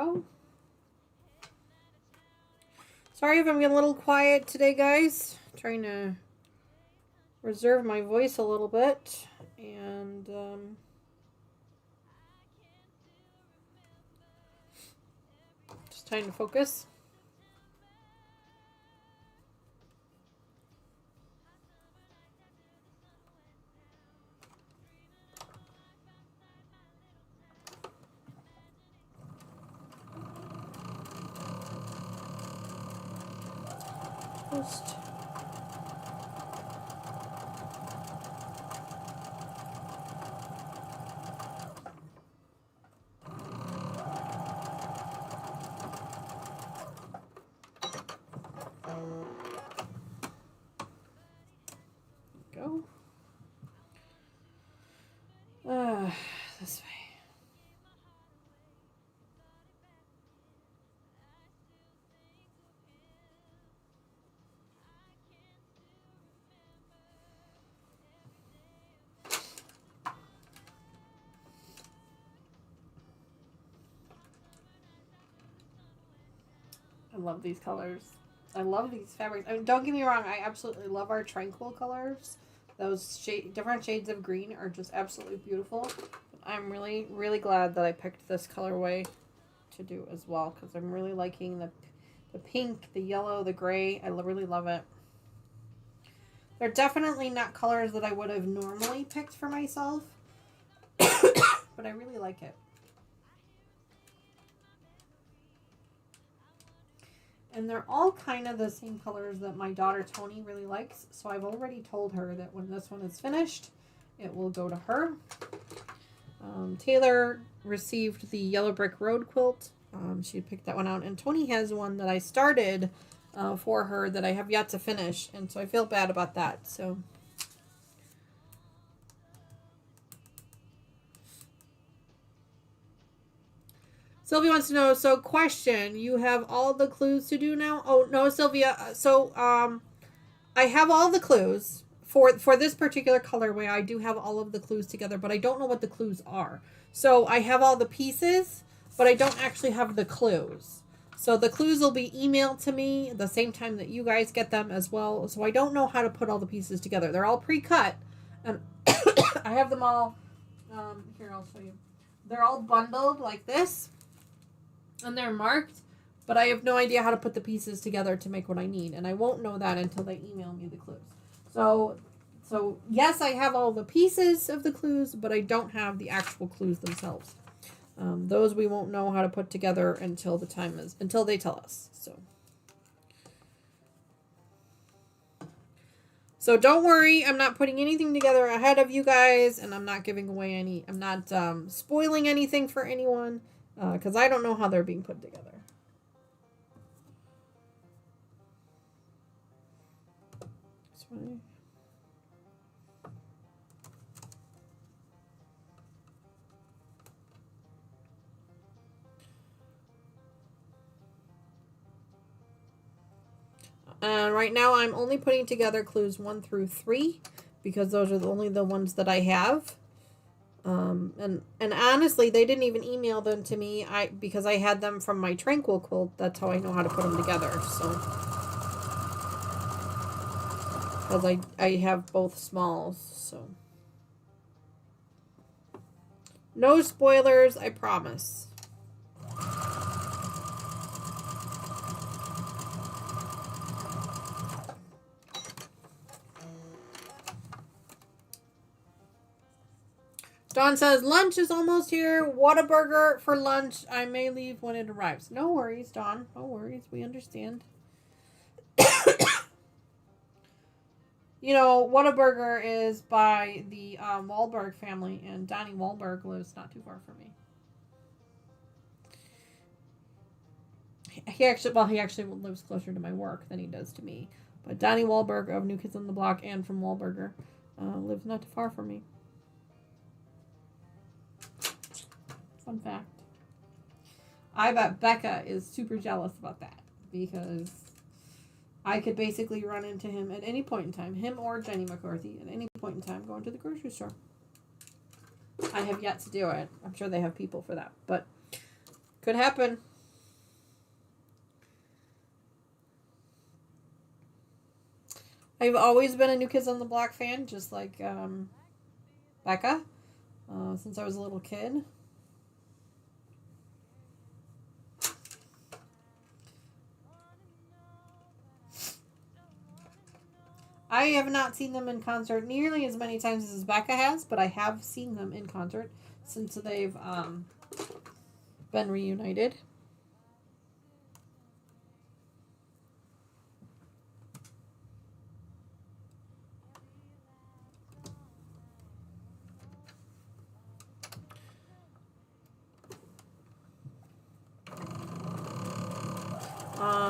go. Sorry if I'm getting a little quiet today, guys. I'm trying to reserve my voice a little bit. And, just trying to focus. Just go. This way. I love these colors. I love these fabrics. I mean, don't get me wrong. I absolutely love our tranquil colors. Those different shades of green are just absolutely beautiful. I'm really, really glad that I picked this colorway to do as well, because I'm really liking the pink, the yellow, the gray. I really love it. They're definitely not colors that I would have normally picked for myself, but I really like it. And they're all kind of the same colors that my daughter Tony really likes. So I've already told her that when this one is finished, it will go to her. Taylor received the Yellow Brick Road quilt. She picked that one out. And Tony has one that I started for her that I have yet to finish. And so I feel bad about that. So Sylvia wants to know, so question, you have all the clues to do now? Oh, no, Sylvia. So, I have all the clues. For this particular colorway, I do have all of the clues together, but I don't know what the clues are. So, I have all the pieces, but I don't actually have the clues. So, the clues will be emailed to me at the same time that you guys get them as well. So, I don't know how to put all the pieces together. They're all pre-cut, and I have them all, here, I'll show you. They're all bundled like this. And they're marked, but I have no idea how to put the pieces together to make what I need, and I won't know that until they email me the clues. So yes, I have all the pieces of the clues, but I don't have the actual clues themselves. Those we won't know how to put together until they tell us. So don't worry, I'm not putting anything together ahead of you guys, and I'm not giving away I'm not spoiling anything for anyone. Because I don't know how they're being put together. This way. And right now I'm only putting together clues 1 through 3 because those are only the ones that I have. And honestly, they didn't even email them to me because I had them from my Tranquil quilt. That's how I know how to put them together. So, because I have both smalls. So, no spoilers, I promise. Dawn says, lunch is almost here. Whataburger for lunch. I may leave when it arrives. No worries, Dawn. No worries. We understand. You know, Whataburger is by the Wahlberg family, and Donnie Wahlberg lives not too far from me. He actually lives closer to my work than he does to me. But Donnie Wahlberg of New Kids on the Block and from Wahlburger lives not too far from me. Fun fact. I bet Becca is super jealous about that because I could basically run into him at any point in time, him or Jenny McCarthy, at any point in time going to the grocery store. I have yet to do it. I'm sure they have people for that, but could happen. I've always been a New Kids on the Block fan, just like Becca, since I was a little kid. I have not seen them in concert nearly as many times as Becca has, but I have seen them in concert since they've been reunited.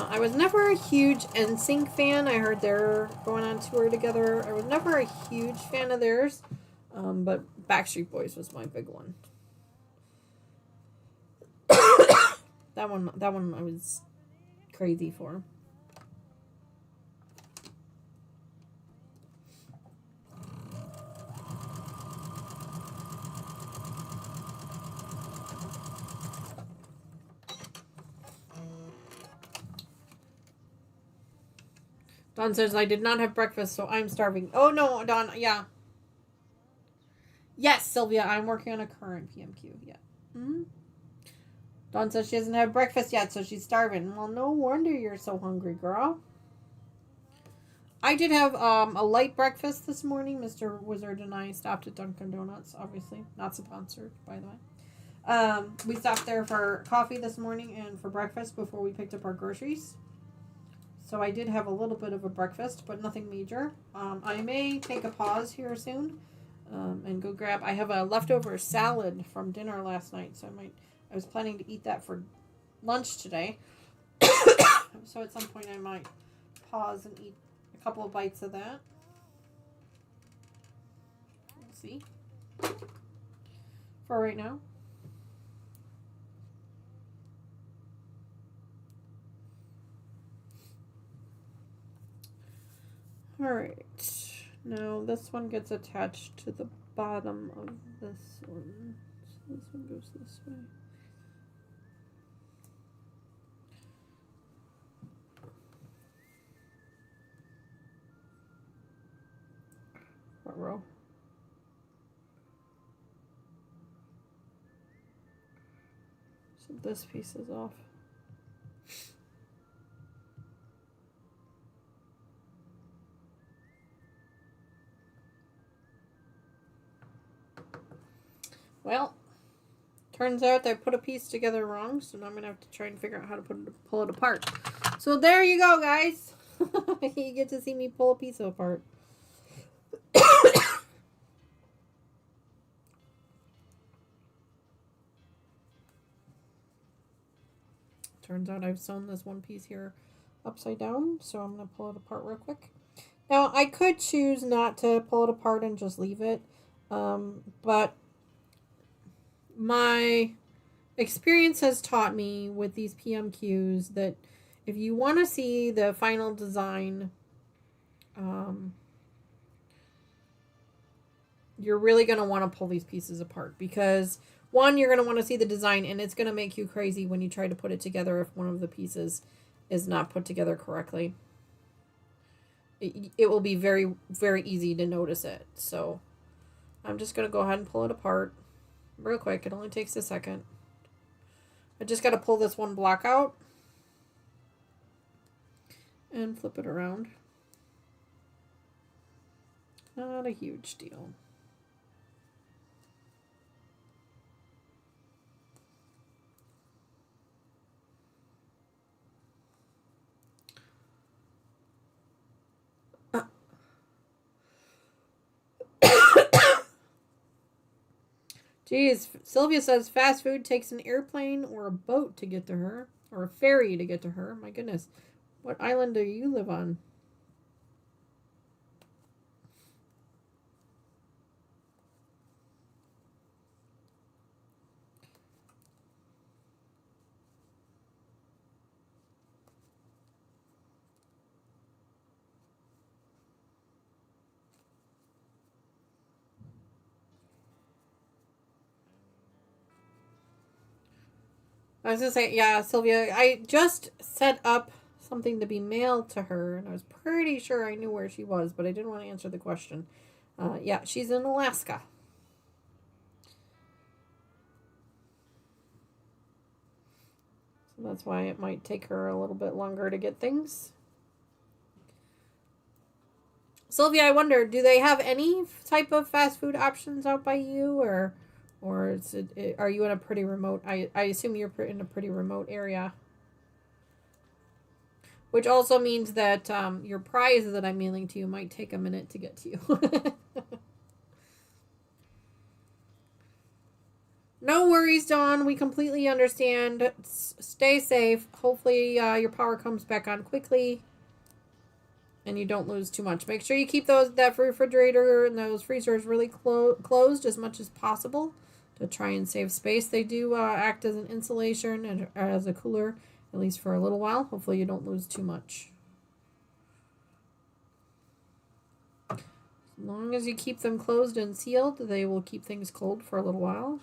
I was never a huge NSYNC fan. I heard they're going on tour together. I was never a huge fan of theirs, but Backstreet Boys was my big one. That one I was crazy for. Dawn says, I did not have breakfast, so I'm starving. Oh, no, Dawn, yeah. Yes, Sylvia, I'm working on a current PMQ, yeah. Mm-hmm. Dawn says she doesn't have breakfast yet, so she's starving. Well, no wonder you're so hungry, girl. I did have a light breakfast this morning. Mr. Wizard and I stopped at Dunkin' Donuts, obviously. Not sponsored, by the way. We stopped there for coffee this morning and for breakfast before we picked up our groceries. So I did have a little bit of a breakfast, but nothing major. I may take a pause here soon and go grab... I have a leftover salad from dinner last night, so I was planning to eat that for lunch today. So at some point I might pause and eat a couple of bites of that. We'll see. For right now. Alright, now this one gets attached to the bottom of this one. So this one goes this way. What row? So this piece is off. Well, turns out I put a piece together wrong, so now I'm going to have to try and figure out how to pull it apart. So there you go, guys. You get to see me pull a piece apart. Turns out I've sewn this one piece here upside down, so I'm going to pull it apart real quick. Now, I could choose not to pull it apart and just leave it, but my experience has taught me with these PMQs that if you want to see the final design, you're really going to want to pull these pieces apart because one, you're going to want to see the design and it's going to make you crazy when you try to put it together if one of the pieces is not put together correctly. It will be very, very easy to notice it. So I'm just going to go ahead and pull it apart real quick. It only takes a second. I just got to pull this one block out and flip it around. Not a huge deal. Geez, Sylvia says fast food takes an airplane or a boat to get to her, or a ferry to get to her. My goodness, what island do you live on? I was going to say, yeah, Sylvia, I just set up something to be mailed to her, and I was pretty sure I knew where she was, but I didn't want to answer the question. Yeah, she's in Alaska. So that's why it might take her a little bit longer to get things. Sylvia, I wonder, do they have any type of fast food options out by you, or are you in a pretty remote? I assume you're in a pretty remote area. Which also means that your prize that I'm mailing to you might take a minute to get to you. No worries, Dawn. We completely understand. Stay safe. Hopefully your power comes back on quickly and you don't lose too much. Make sure you keep that refrigerator and those freezers really closed as much as possible to try and save space. They do act as an insulation and as a cooler, at least for a little while. Hopefully you don't lose too much. As long as you keep them closed and sealed, they will keep things cold for a little while.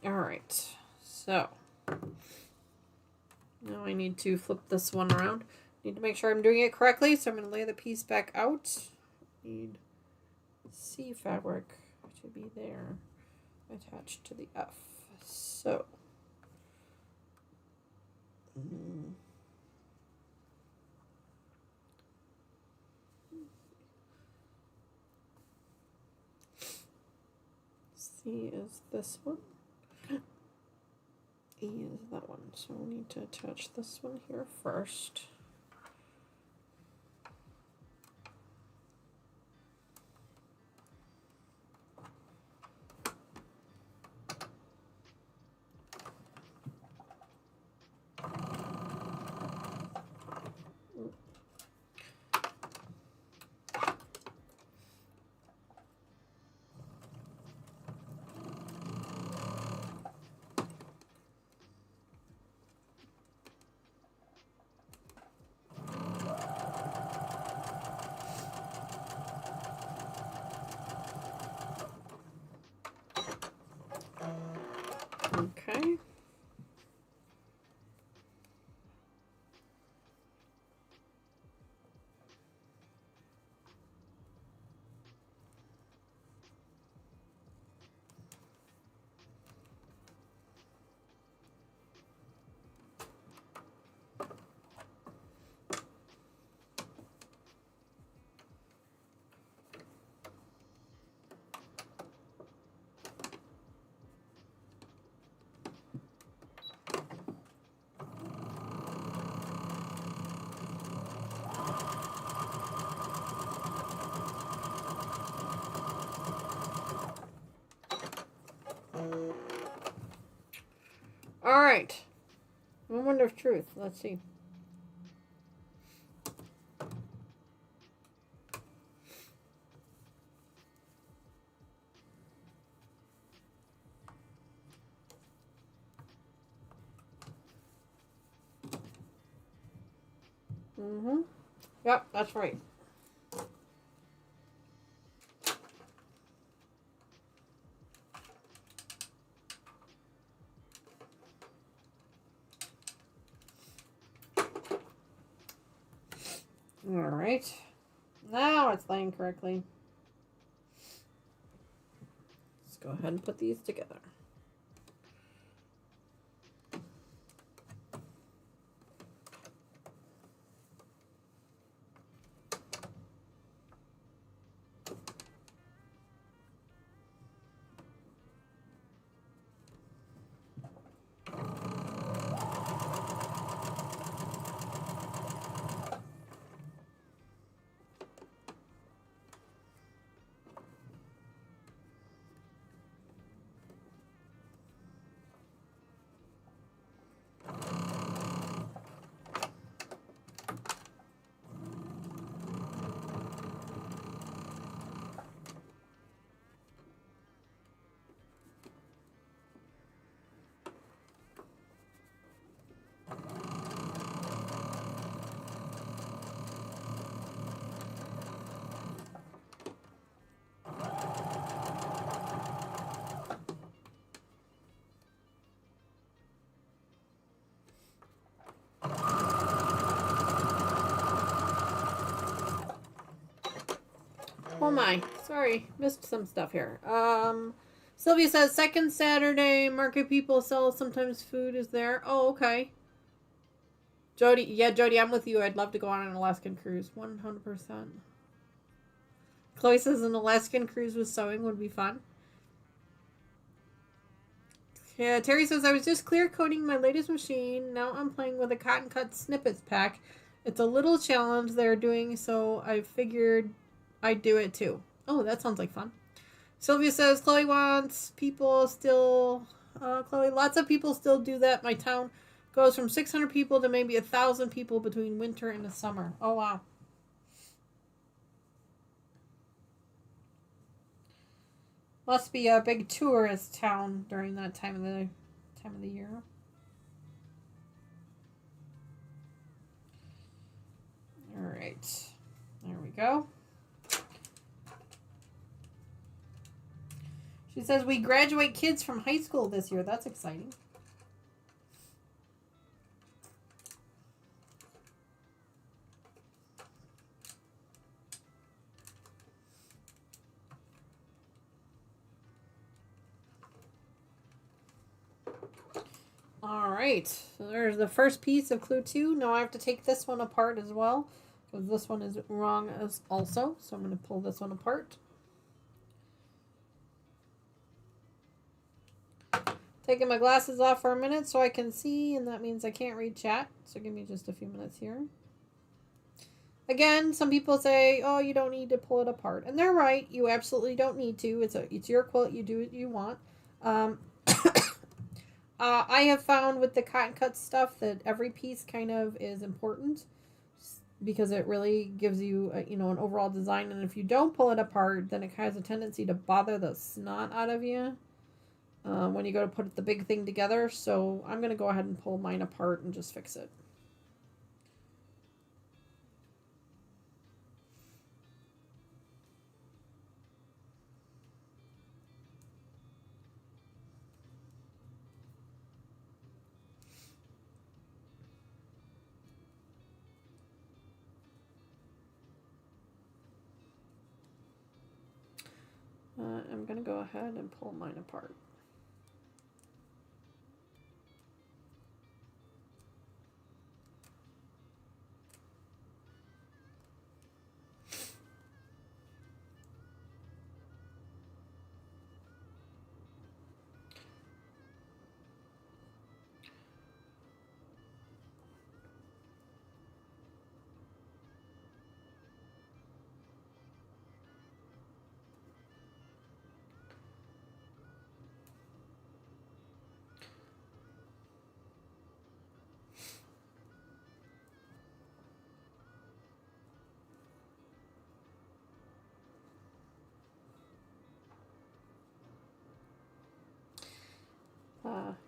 All right, so now I need to flip this one around. Need to make sure I'm doing it correctly, so I'm going to lay the piece back out. Need C fabric to be there, attached to the F. So, C is this one. E is that one. So we need to attach this one here first. Okay. All right. Moment of truth. Let's see. Yep, that's right. All right. Now it's laying correctly. Let's go ahead and put these together. my. Sorry, missed some stuff here. Sylvia says second Saturday market people sell sometimes food is there. Oh, okay. Jody, yeah, Jody, I'm with you. I'd love to go on an Alaskan cruise. 100%. Chloe says an Alaskan cruise with sewing would be fun. Yeah, Terry says I was just clear coating my latest machine. Now I'm playing with a cotton cut snippets pack. It's a little challenge they're doing, so I figured I'd do it too. Oh, that sounds like fun. Sylvia says Chloe wants people still. Chloe, lots of people still do that. My town goes from 600 people to maybe 1,000 people between winter and the summer. Oh wow. Must be a big tourist town during that time of the year. All right, there we go. She says we graduate kids from high school this year. That's exciting. Alright, so there's the first piece of clue 2. Now I have to take this one apart as well, because this one is wrong as also. So I'm going to pull this one apart. Taking my glasses off for a minute so I can see, and that means I can't read chat. So give me just a few minutes here. Again, some people say, oh, you don't need to pull it apart. And they're right. You absolutely don't need to. It's your quilt. You do what you want. I have found with the cotton cut stuff that every piece kind of is important because it really gives you, an overall design. And if you don't pull it apart, then it has a tendency to bother the snot out of you when you go to put the big thing together. So I'm going to go ahead and pull mine apart and just fix it. I'm going to go ahead and pull mine apart.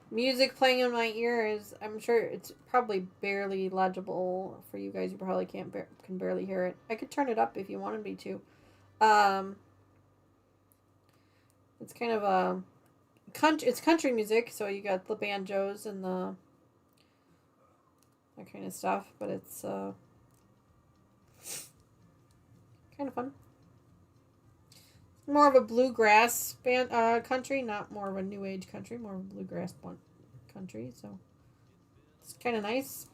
Music playing in my ear is, I'm sure it's probably barely legible for you guys. You probably can barely hear it. I could turn it up if you wanted me to. It's kind of it's country music, so you got the banjos and that kind of stuff, but it's kind of fun. More of a bluegrass country, not more of a new age country, more of a bluegrass country, so it's kind of nice.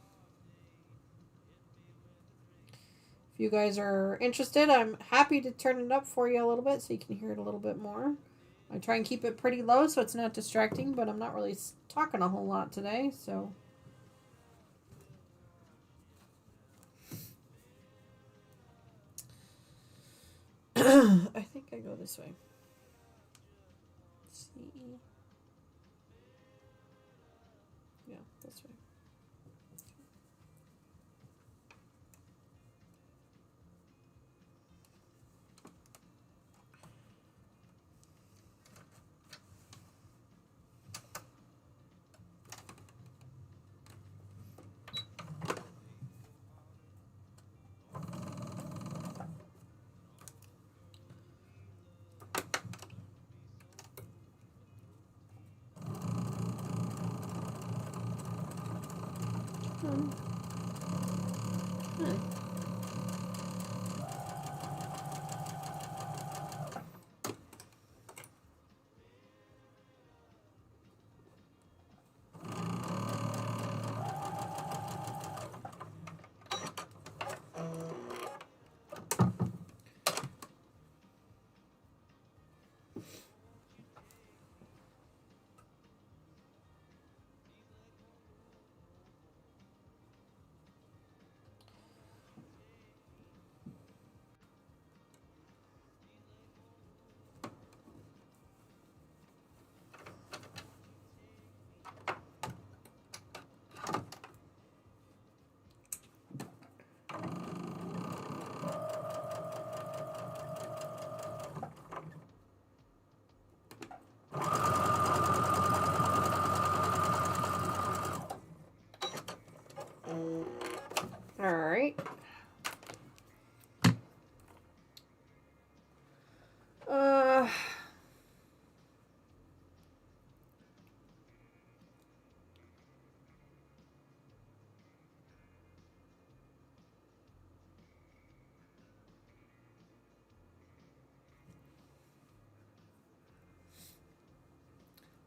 If you guys are interested, I'm happy to turn it up for you a little bit so you can hear it a little bit more. I try and keep it pretty low so it's not distracting, but I'm not really talking a whole lot today, so... I think I go this way. C. Yeah, this way.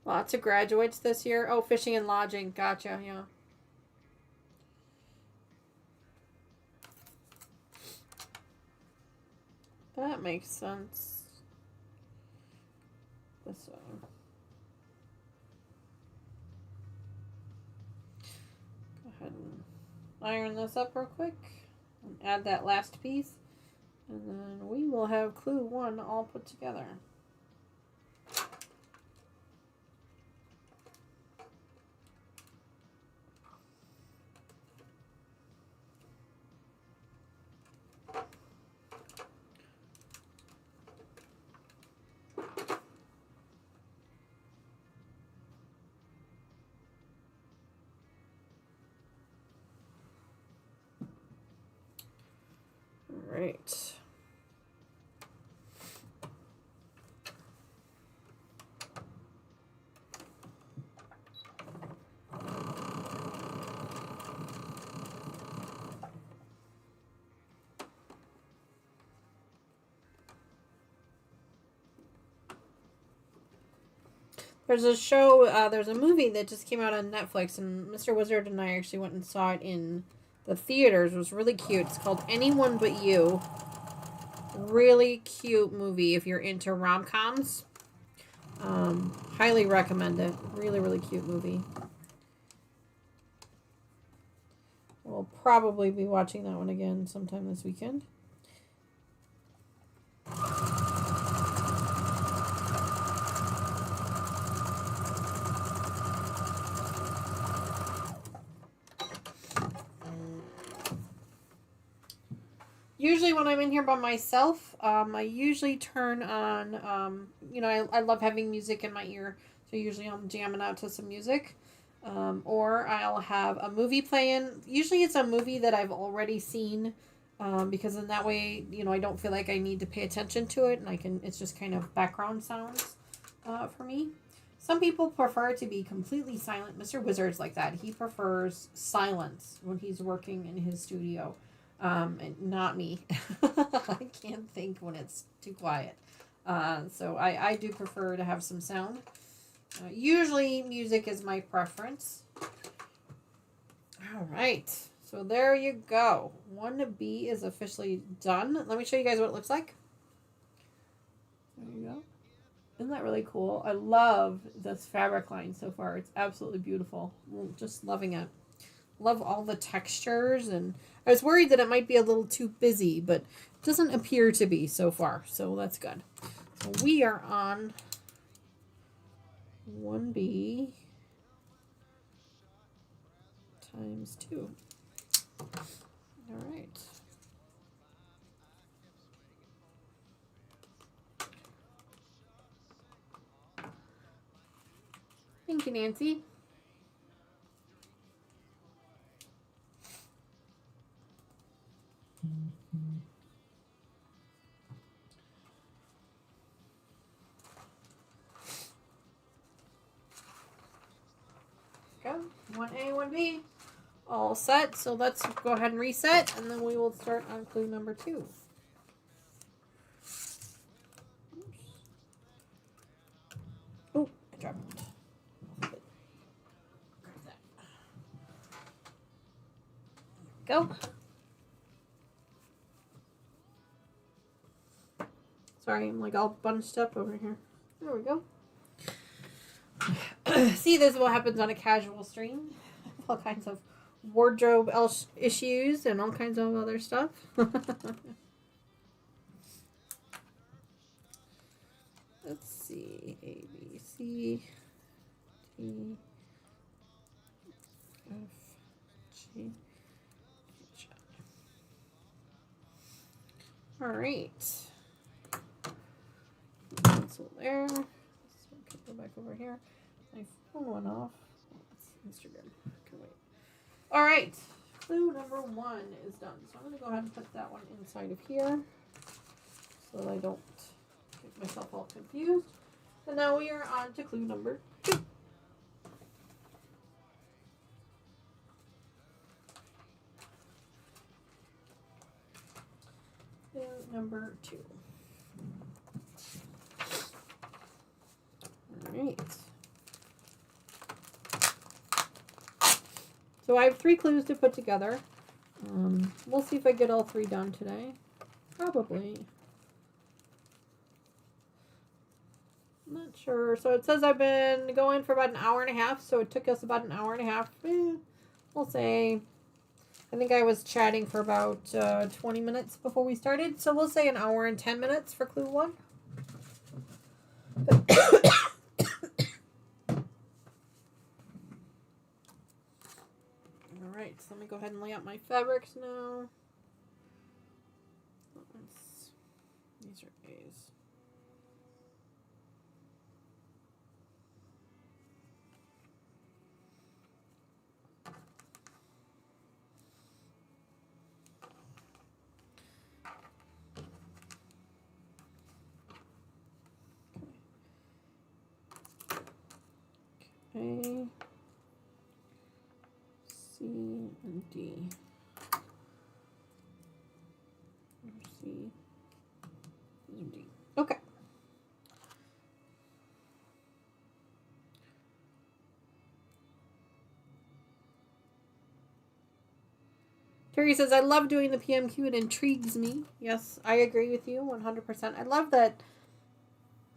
Lots of graduates this year. Oh, fishing and lodging. Gotcha, yeah. That makes sense. This way. Go ahead and iron this up real quick. And add that last piece. And then we will have clue 1 all put together. All right. There's a show, there's a movie that just came out on Netflix, and Mr. Wizard and I actually went and saw it in the theaters. It was really cute. It's called Anyone But You. Really cute movie if you're into rom-coms. Highly recommend it. Really, really cute movie. We'll probably be watching that one again sometime this weekend. Usually when I'm in here by myself, I usually turn on, I love having music in my ear. So usually I'm jamming out to some music. Or I'll have a movie playing. Usually it's a movie that I've already seen. Because in that way, I don't feel like I need to pay attention to it. And it's just kind of background sounds for me. Some people prefer to be completely silent. Mr. Wizard's like that. He prefers silence when he's working in his studio. And not me. I can't think when it's too quiet. So I do prefer to have some sound. Usually music is my preference. All right. So there you go. 1B is officially done. Let me show you guys what it looks like. There you go. Isn't that really cool? I love this fabric line so far. It's absolutely beautiful. Just loving it. Love all the textures, and I was worried that it might be a little too busy, but it doesn't appear to be so far, so that's good. So we are on 1B times 2. All right. Thank you, Nancy. Go. 1A, 1B. All set. So let's go ahead and reset, and then we will start on clue number 2. Oh, I dropped it. Grab that. Go. Sorry, I'm like all bunched up over here. There we go. See, this is what happens on a casual stream. All kinds of wardrobe issues and all kinds of other stuff. Let's see. A, B, C, D, F, G, H, I. All right. Pencil there. So go back over here. My phone went off. That's Instagram. Can wait. All right. Clue number 1 is done. So I'm going to go ahead and put that one inside of here so that I don't get myself all confused. And now we are on to clue number 2. Clue number 2. All right. So I have 3 clues to put together. We'll see if I get all 3 done today. Probably. I'm not sure. So it says I've been going for about an hour and a half. So it took us about an hour and a half. We'll say, I think I was chatting for about 20 minutes before we started. So we'll say an hour and 10 minutes for clue 1. Alright, so let me go ahead and lay out my fabrics now. These are A's. A, C, and D. C, and D. Okay. Terry says, I love doing the PMQ. It intrigues me. Yes, I agree with you 100%. I love that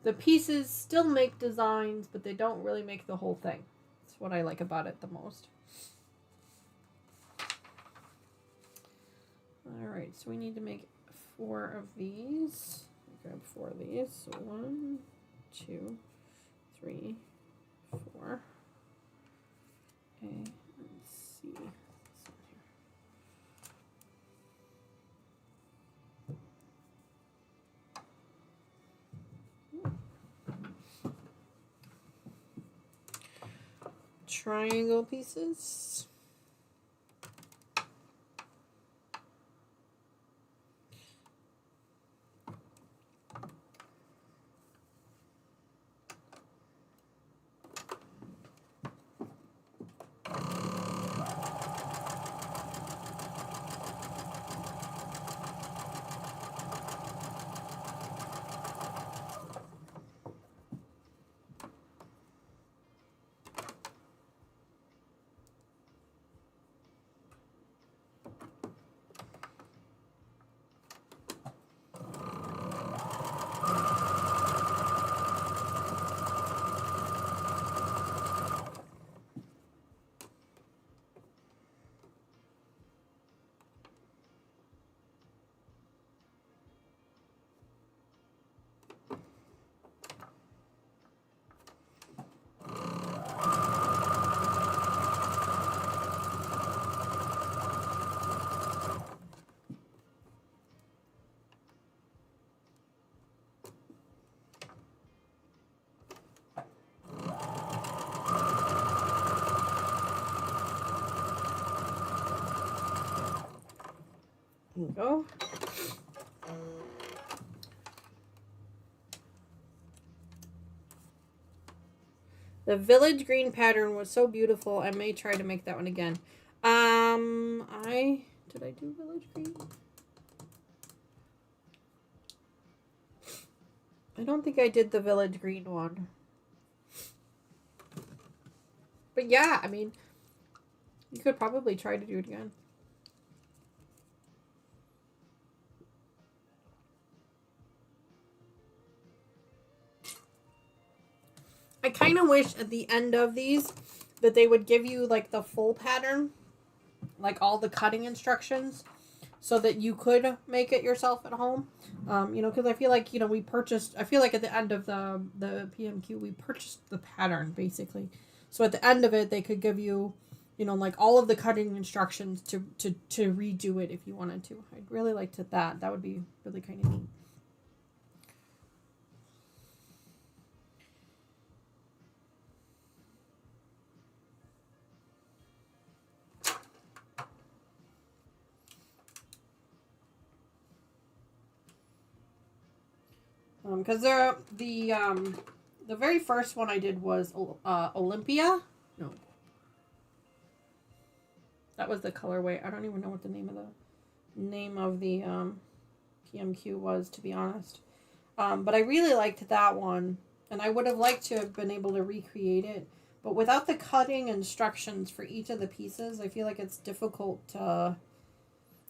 the pieces still make designs, but they don't really make the whole thing. That's what I like about it the most. Alright, so we need to make 4 of these. Grab 4 of these. So 1, 2, 3, 4. A and C. Triangle pieces. There we go. The village green pattern was so beautiful. I may try to make that one again. Did I do village green? I don't think I did the village green one. But yeah, I mean, you could probably try to do it again. I kind of wish at the end of these that they would give you like the full pattern, like all the cutting instructions, so that you could make it yourself at home. Because I feel like, I feel like at the end of the PMQ, we purchased the pattern basically. So at the end of it, they could give you, like all of the cutting instructions to redo it if you wanted to. I'd really like to that. That would be really kind of neat. Because the very first one I did was Olympia. No, that was the colorway. I don't even know what the name of the PMQ was, to be honest. But I really liked that one, and I would have liked to have been able to recreate it. But without the cutting instructions for each of the pieces, I feel like it's difficult to...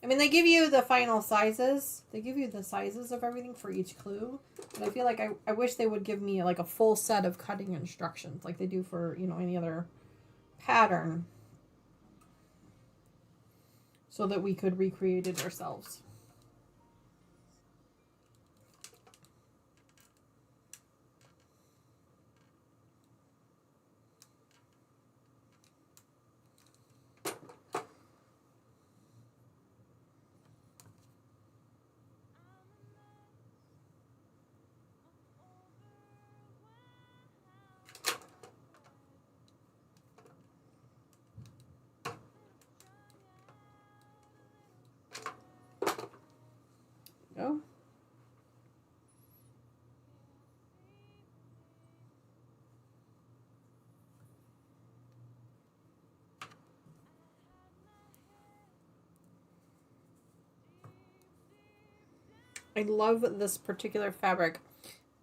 I mean, they give you the final sizes. They give you the sizes of everything for each clue. But I feel like I wish they would give me like a full set of cutting instructions like they do for, you know, any other pattern. So that we could recreate it ourselves. Go. I love this particular fabric.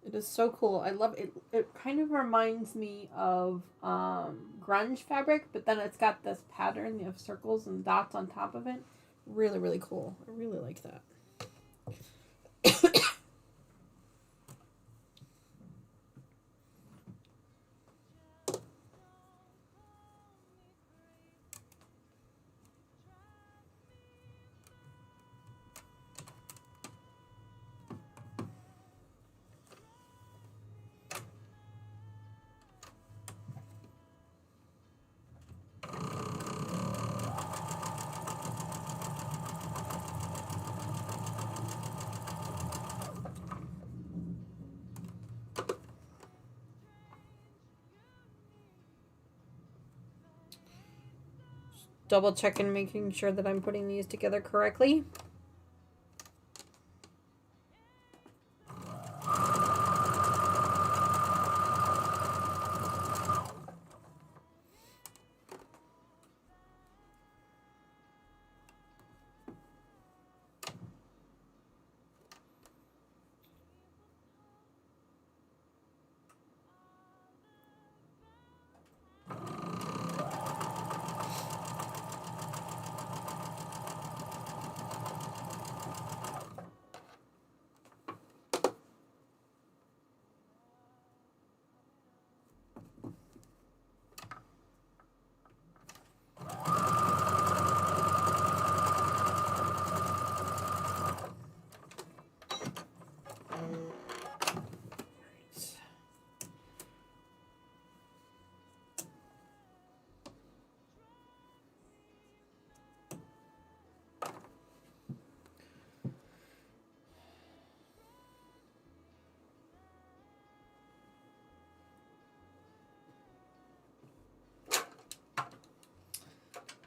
It is so cool. I love it. It kind of reminds me of grunge fabric, but then it's got this pattern of circles and dots on top of it. Really, really cool. I really like that. Double checking, making sure that I'm putting these together correctly.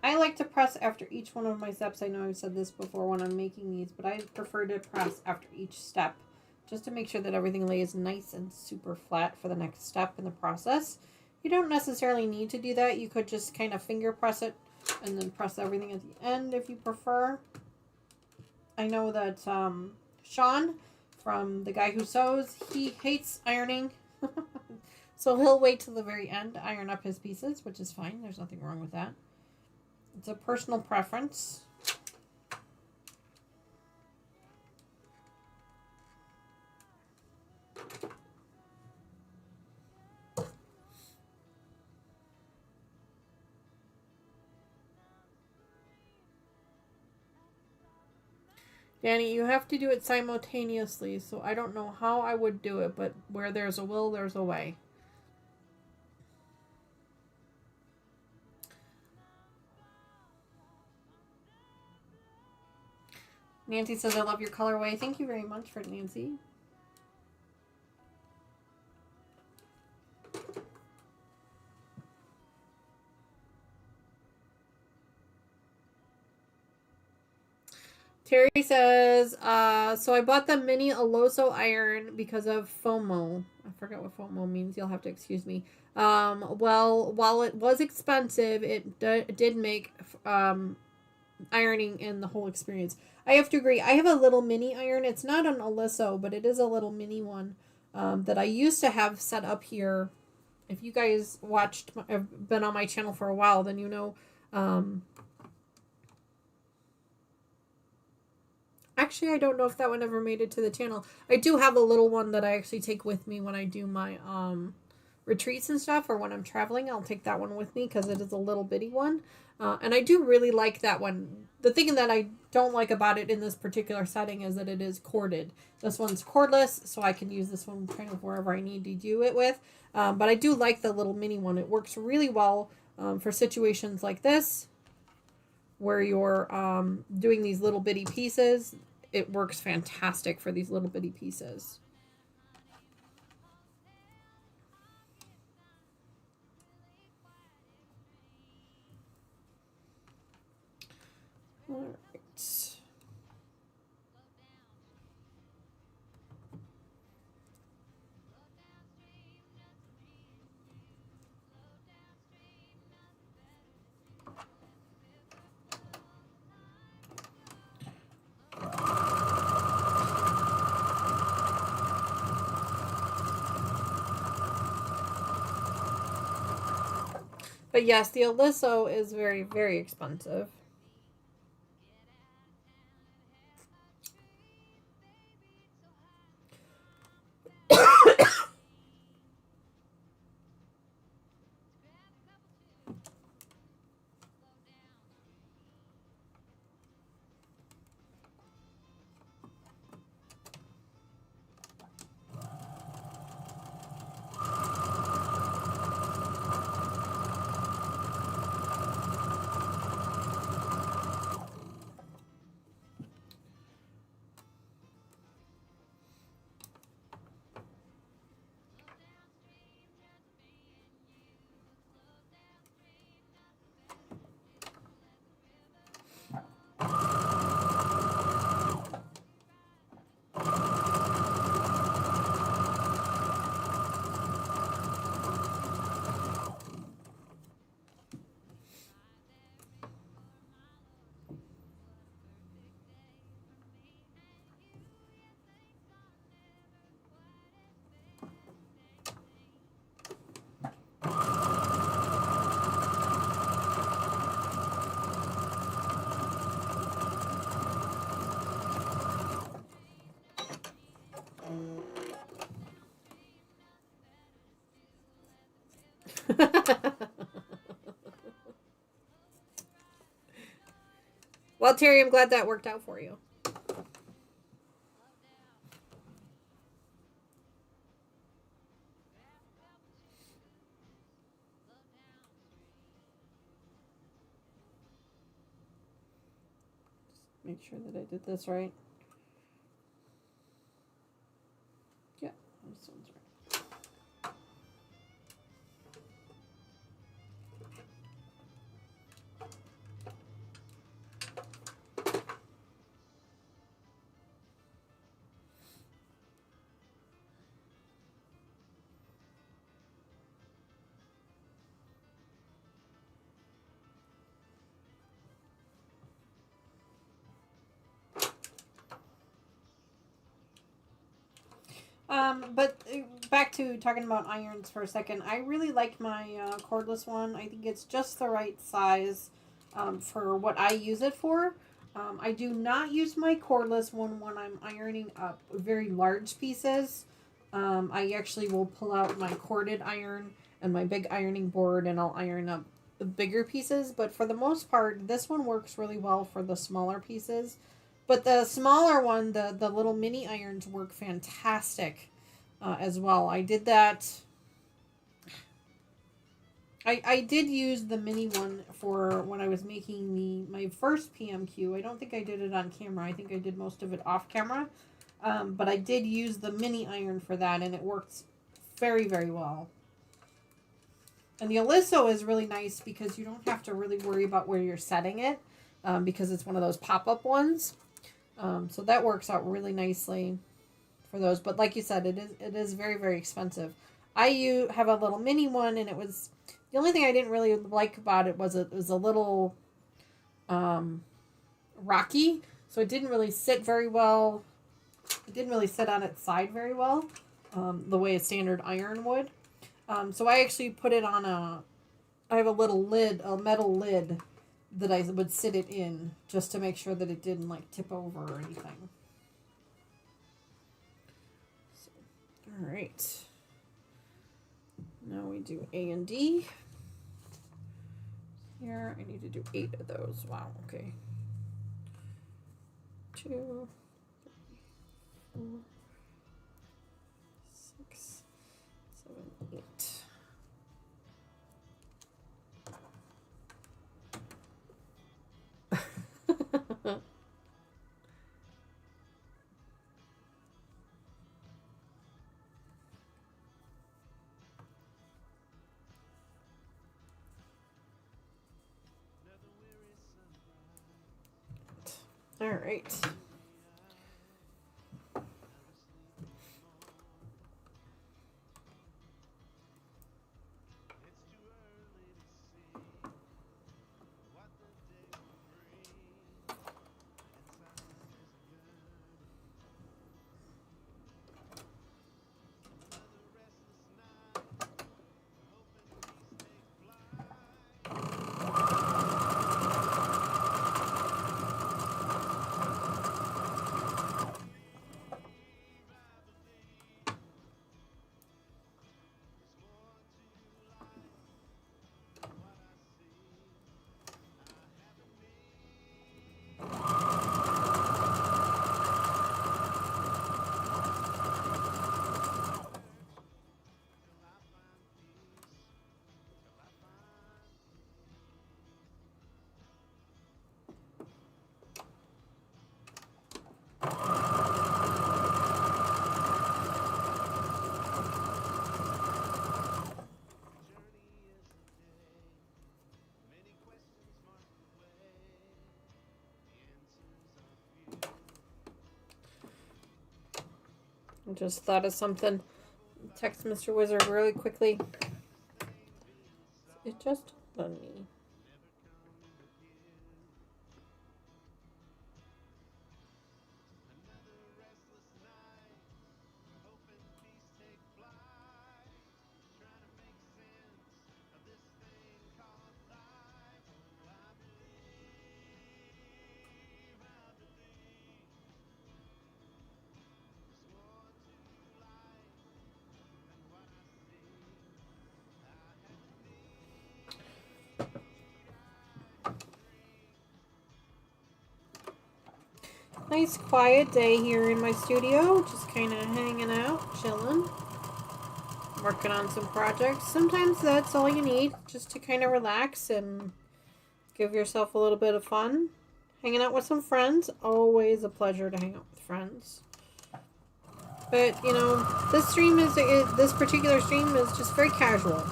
I like to press after each one of my steps. I know I've said this before when I'm making these, but I prefer to press after each step just to make sure that everything lays nice and super flat for the next step in the process. You don't necessarily need to do that. You could just kind of finger press it and then press everything at the end if you prefer. I know that Sean, from The Guy Who Sews, he hates ironing. So he'll wait till the very end to iron up his pieces, which is fine. There's nothing wrong with that. It's a personal preference. Danny, you have to do it simultaneously, so I don't know how I would do it, but where there's a will, there's a way. Nancy says, I love your colorway. Thank you very much for it, Nancy. Terry says, so I bought the mini Aloso iron because of FOMO. I forgot what FOMO means. You'll have to excuse me. Well, while it was expensive, it did make ironing and the whole experience. I have to agree. I have a little mini iron. It's not an Aloso, but it is a little mini one that I used to have set up here if you guys have been on my channel for a while, then you know. Actually, I don't know if that one ever made it to the channel. I do have a little one that I actually take with me when I do my retreats and stuff, or when I'm traveling. I'll take that one with me because it is a little bitty one. And I do really like that one. The thing that I don't like about it in this particular setting is that it is corded. This one's cordless, so I can use this one kind of wherever I need to do it with. But I do like the little mini one. It works really well for situations like this, where you're doing these little bitty pieces. It works fantastic for these little bitty pieces. All right. But yes, the Aliso is very, very expensive. Well, Terry, I'm glad that worked out for you. Make sure that I did this right. Yeah, this one's right. But back to talking about irons for a second. I really like my cordless one. I think it's just the right size for what I use it for. I do not use my cordless one when I'm ironing up very large pieces. I actually will pull out my corded iron and my big ironing board, and I'll iron up the bigger pieces. But for the most part, this one works really well for the smaller pieces. But the smaller one, the little mini irons work fantastic as well. I did that. I did use the mini one for when I was making my first PMQ. I don't think I did it on camera. I think I did most of it off camera. But I did use the mini iron for that, and it works very, very well. And the Aliso is really nice because you don't have to really worry about where you're setting it because it's one of those pop-up ones. So that works out really nicely for those. But like you said, it is very, very expensive. I have a little mini one, and it was... The only thing I didn't really like about it was it was a little rocky. So it didn't really sit very well. It didn't really sit on its side very well, the way a standard iron would. So I actually put it on I have a little lid, a metal lid that I would sit it in just to make sure that it didn't like tip over or anything. So, all right. Now we do A and D. Here, I need to do 8 of those. Wow, okay. 2, 3, 4, 6, 7, 8. All right. I just thought of something. Text Mr. Wizard really quickly. It just dawned on me. Nice quiet day here in my studio. Just kind of hanging out, chilling, working on some projects. Sometimes that's all you need, just to kind of relax and give yourself a little bit of fun. Hanging out with some friends. Always a pleasure to hang out with friends. But, you know, this particular stream is just very casual.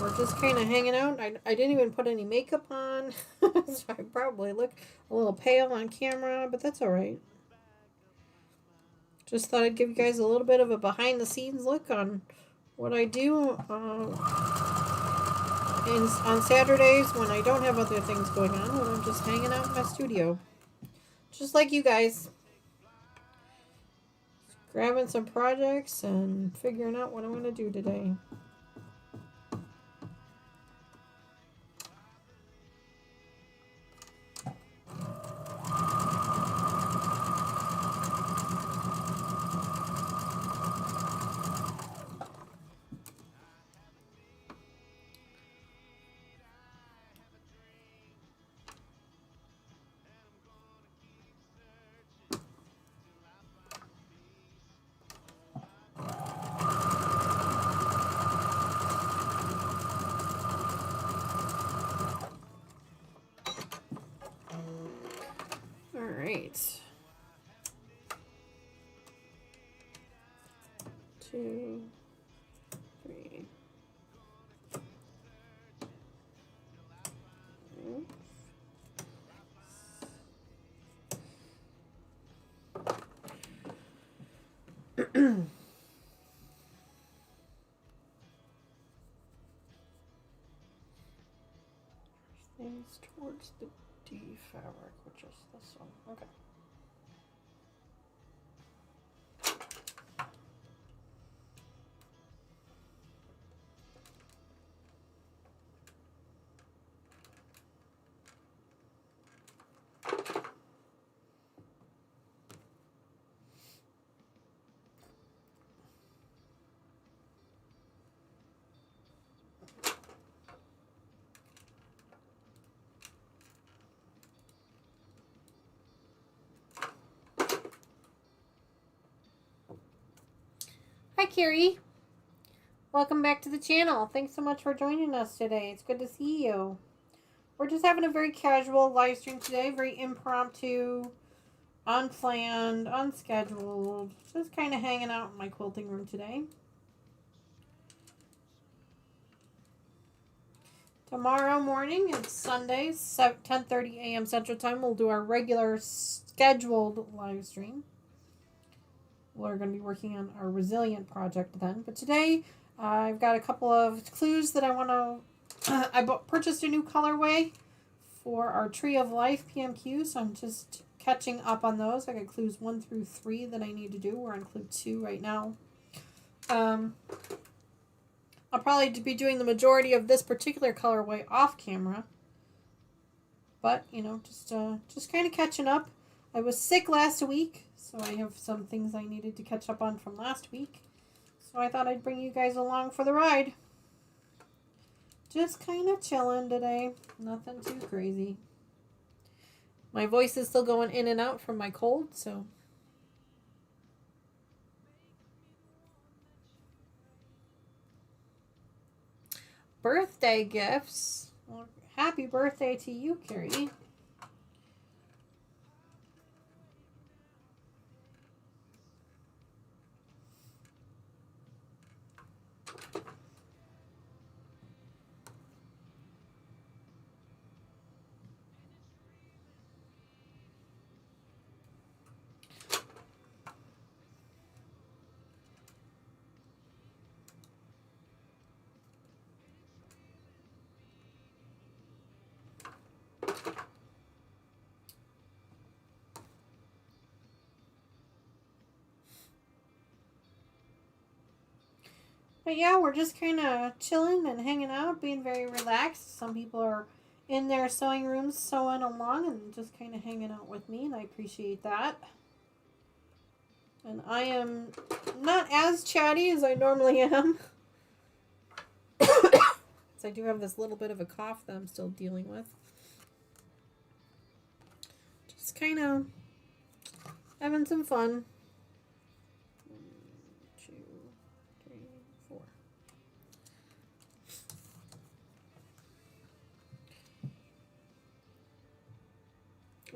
We're just kind of hanging out. I didn't even put any makeup on, so I probably look a little pale on camera, but that's alright. Just thought I'd give you guys a little bit of a behind-the-scenes look on what I do on Saturdays when I don't have other things going on, when I'm just hanging out in my studio. Just like you guys. Grabbing some projects and figuring out what I'm going to do today. Alright. 2, 3. Things towards the D fabric, which is this one. Okay. Hi, Carrie. Welcome back to the channel. Thanks so much for joining us today. It's good to see you. We're just having a very casual live stream today, very impromptu, unplanned, unscheduled, just kind of hanging out in my quilting room today. Tomorrow morning, it's Sunday, 10:30 a.m. Central Time. We'll do our regular scheduled live stream. We're going to be working on our Resilient project then. But today, I've got a couple of clues that I want to... I purchased a new colorway for our Tree of Life PMQ, so I'm just catching up on those. I got clues 1 through 3 that I need to do. We're on clue 2 right now. I'll probably be doing the majority of this particular colorway off camera. But, you know, just kind of catching up. I was sick last week, so I have some things I needed to catch up on from last week. So I thought I'd bring you guys along for the ride. Just kind of chilling today. Nothing too crazy. My voice is still going in and out from my cold, so... Birthday gifts. Well, happy birthday to you, Carrie. But yeah, we're just kind of chilling and hanging out, being very relaxed. Some people are in their sewing rooms sewing along and just kind of hanging out with me, and I appreciate that. And I am not as chatty as I normally am. So I do have this little bit of a cough that I'm still dealing with. Just kind of having some fun. 1, 2, 3, 4.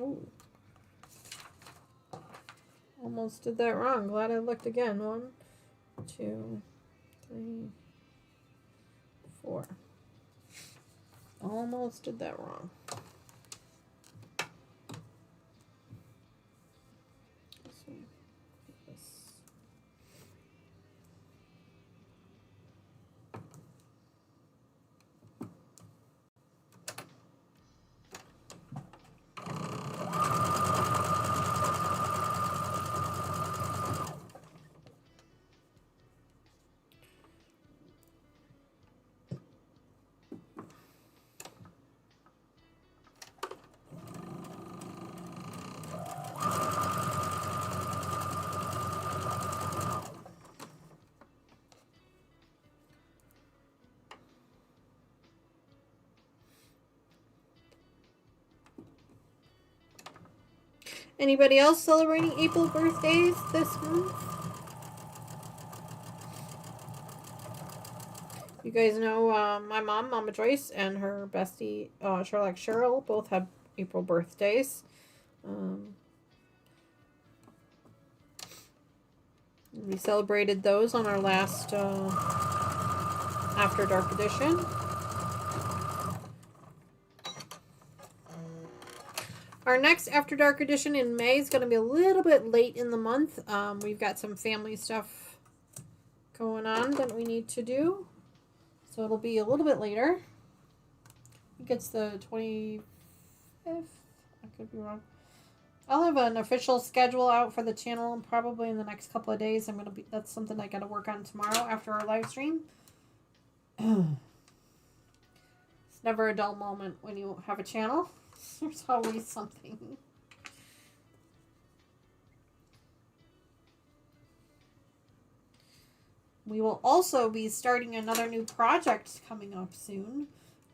Oh. Almost did that wrong. Glad I looked again. 1, 2, 3, 4. Almost did that wrong. Anybody else celebrating April birthdays this month? You guys know my mom, Mama Joyce, and her bestie, Sherlock Cheryl, both have April birthdays. We celebrated those on our last After Dark edition. Our next After Dark edition in May is going to be a little bit late in the month. We've got some family stuff going on that we need to do. So it'll be a little bit later. I think it's the 25th. I could be wrong. I'll have an official schedule out for the channel probably in the next couple of days. That's something I got to work on tomorrow after our live stream. It's never a dull moment when you have a channel. There's always something. We will also be starting another new project coming up soon.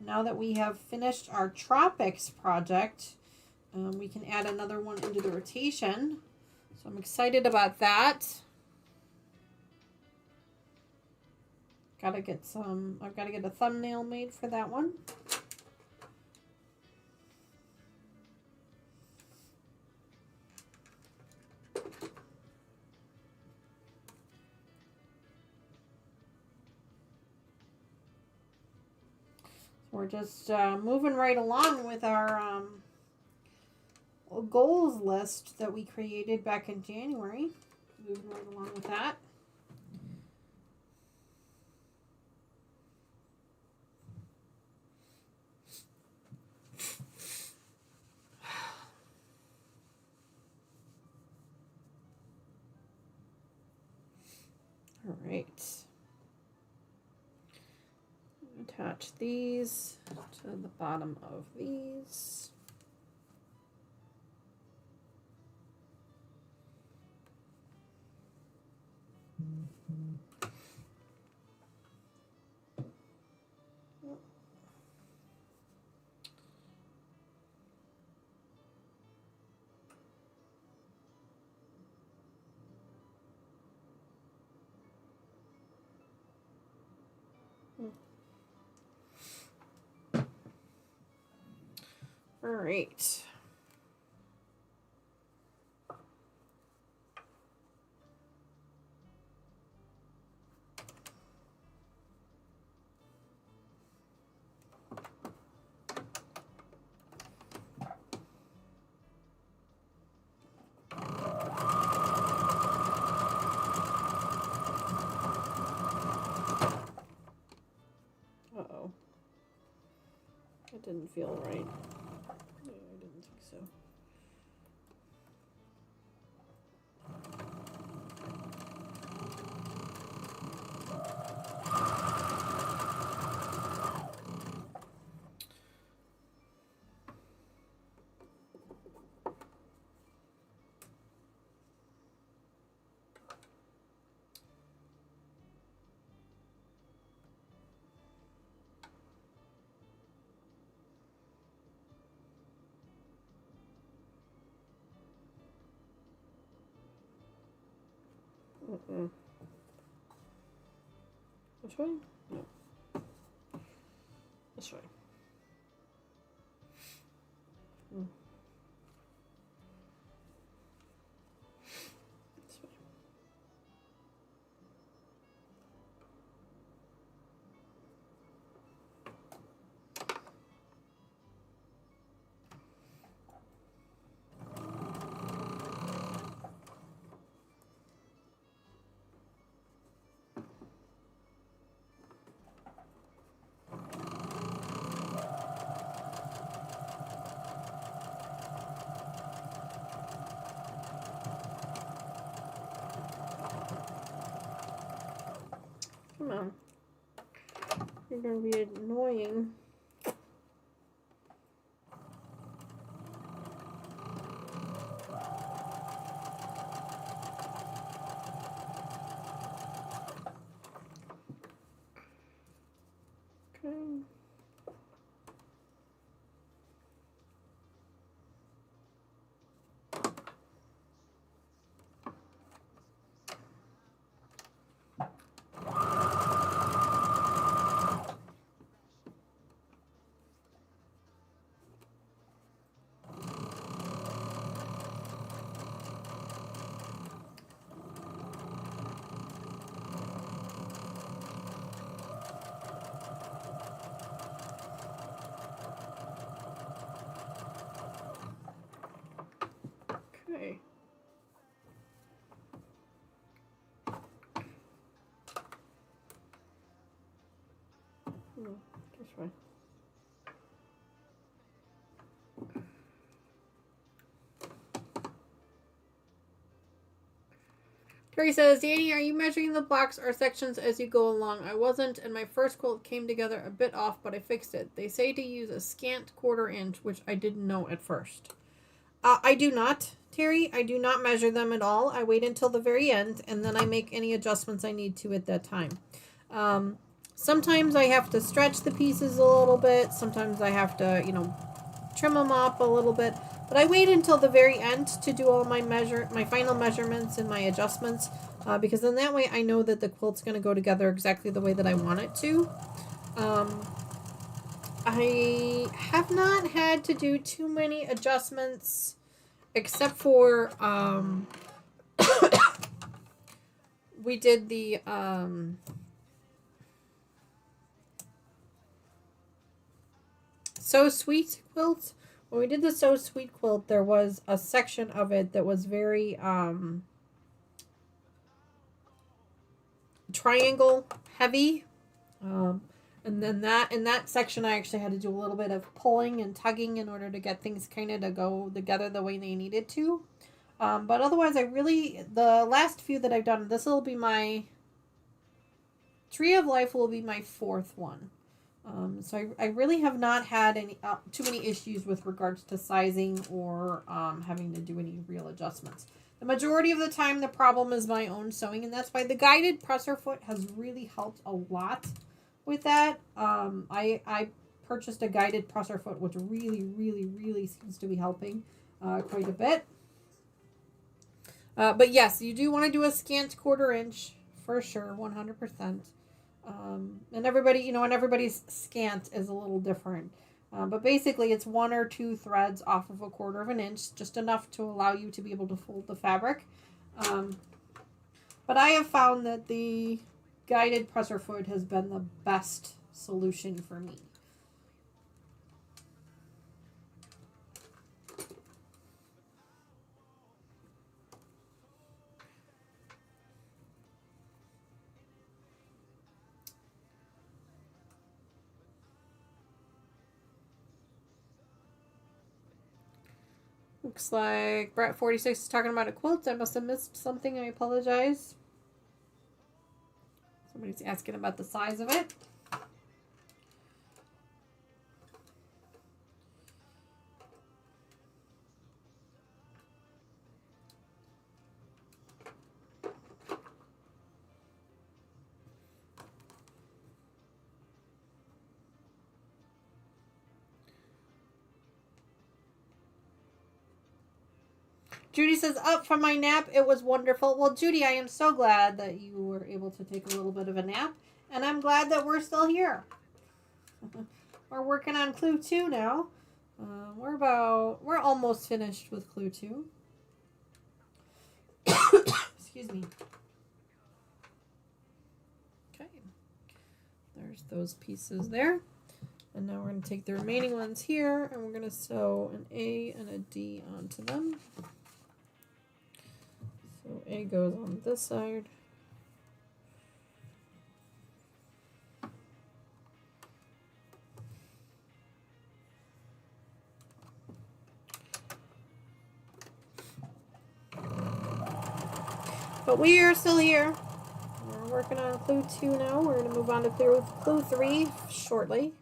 Now that we have finished our Tropics project, we can add another one into the rotation. So I'm excited about that. I've got to get a thumbnail made for that one. We're just moving right along with our goals list that we created back in January. Moving right along with that. All right. Attach these to the bottom of these. All right. Uh-oh. That didn't feel right. No, I didn't think so. This way? No. This way. This way. Come on. You're gonna be annoying. Okay. Okay. No, this way. Terry says, Danny, are you measuring the blocks or sections as you go along? I wasn't, and my first quilt came together a bit off, but I fixed it. They say to use a scant 1/4 inch, which I didn't know at first. I do not, Terry. I do not measure them at all. I wait until the very end, and then I make any adjustments I need to at that time. Sometimes I have to stretch the pieces a little bit. Sometimes I have to, trim them up a little bit. But I wait until the very end to do all my final measurements and my adjustments, because then that way I know that the quilt's going to go together exactly the way that I want it to. I have not had to do too many adjustments, except for we did the So Sweet quilt. When we did the So Sweet quilt, there was a section of it that was very triangle heavy. And then in that section, I actually had to do a little bit of pulling and tugging in order to get things kind of to go together the way they needed to. But otherwise, the last few that I've done, this will be my Tree of Life will be my 4th one. So I really have not had any too many issues with regards to sizing or having to do any real adjustments. The majority of the time, the problem is my own sewing, and that's why the guided presser foot has really helped a lot with that. I purchased a guided presser foot, which really, really, really seems to be helping quite a bit. But yes, you do want to do a scant 1/4 inch for sure, 100%. And everybody, and everybody's scant is a little different. But basically, it's 1 or 2 threads off of 1/4 inch, just enough to allow you to be able to fold the fabric. But I have found that the guided presser foot has been the best solution for me. Looks like Brett46 is talking about a quilt. I must have missed something. I apologize. Somebody's asking about the size of it. Judy says, up from my nap, it was wonderful. Well, Judy, I am so glad that you were able to take a little bit of a nap. And I'm glad that we're still here. We're working on Clue 2 now. We're almost finished with Clue 2. Excuse me. Okay. There's those pieces there. And now we're going to take the remaining ones here, and we're going to sew an A and a D onto them. So A goes on this side. But we are still here. We're working on Clue 2 now. We're going to move on to Clue 3 shortly.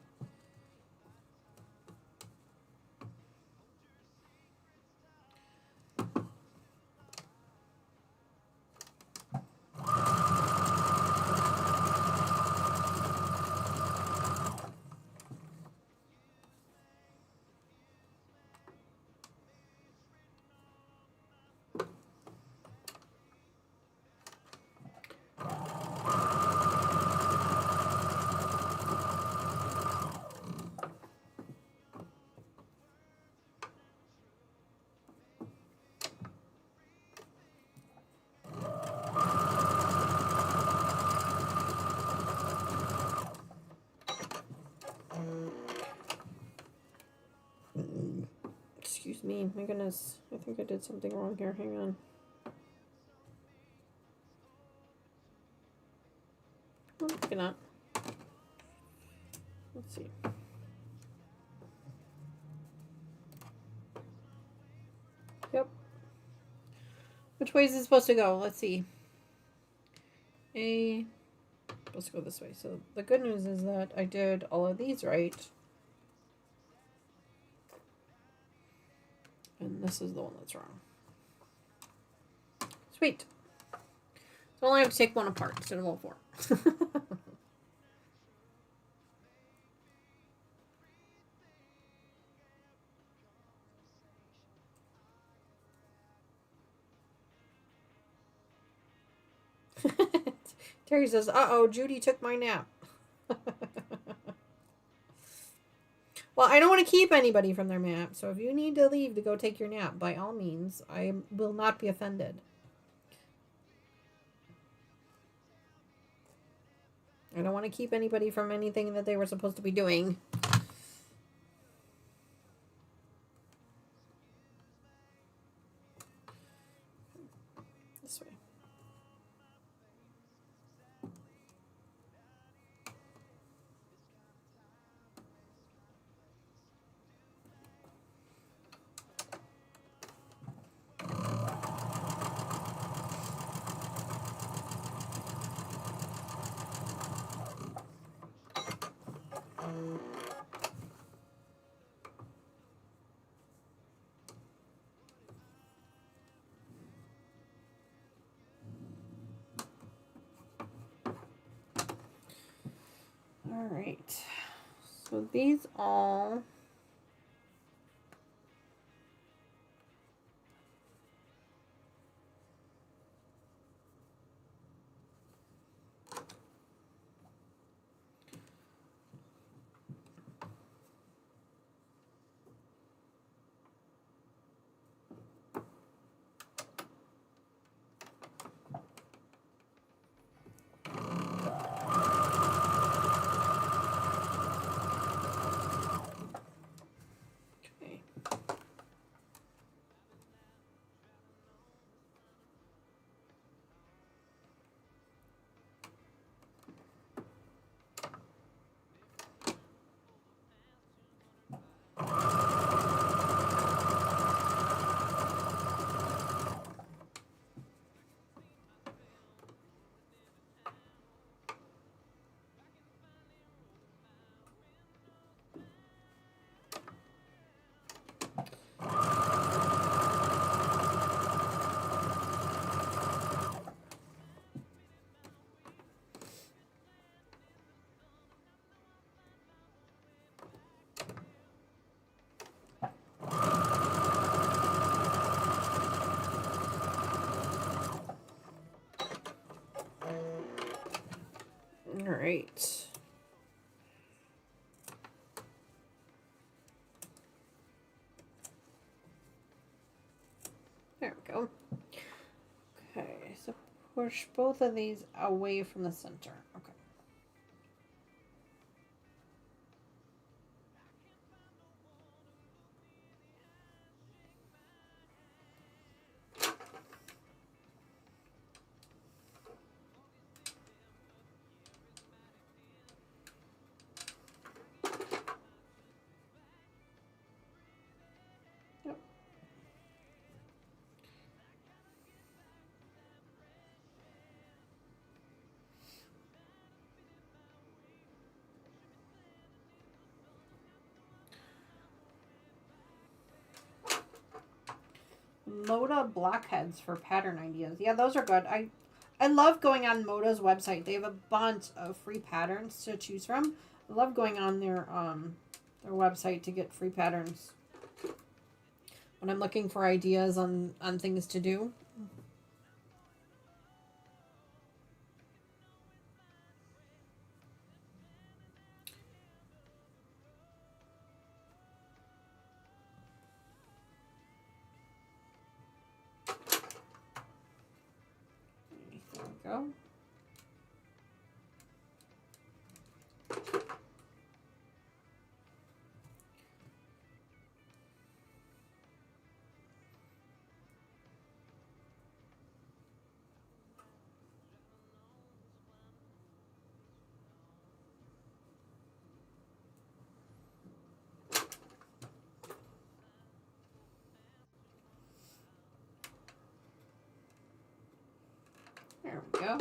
Excuse me, my goodness. I think I did something wrong here. Hang on. Oh, maybe not. Let's see. Yep. Which way is it supposed to go? Let's see. Supposed to go this way. So the good news is that I did all of these right. And this is the one that's wrong. Sweet. So I only have to take one apart instead of all 4. Terry says, uh-oh, Judy took my nap. Well, I don't want to keep anybody from their nap, so if you need to leave to go take your nap, by all means, I will not be offended. I don't want to keep anybody from anything that they were supposed to be doing. This way. All right. So these all... All right. There we go. Okay, so push both of these away from the center. Okay. Moda blockheads for pattern ideas. Yeah, those are good. I love going on Moda's website. They have a bunch of free patterns to choose from. I love going on their website to get free patterns when I'm looking for ideas on things to do. There we go. There we go. All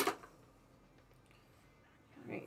right.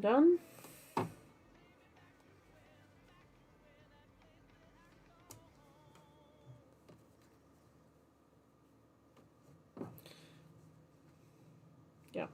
done. Yeah.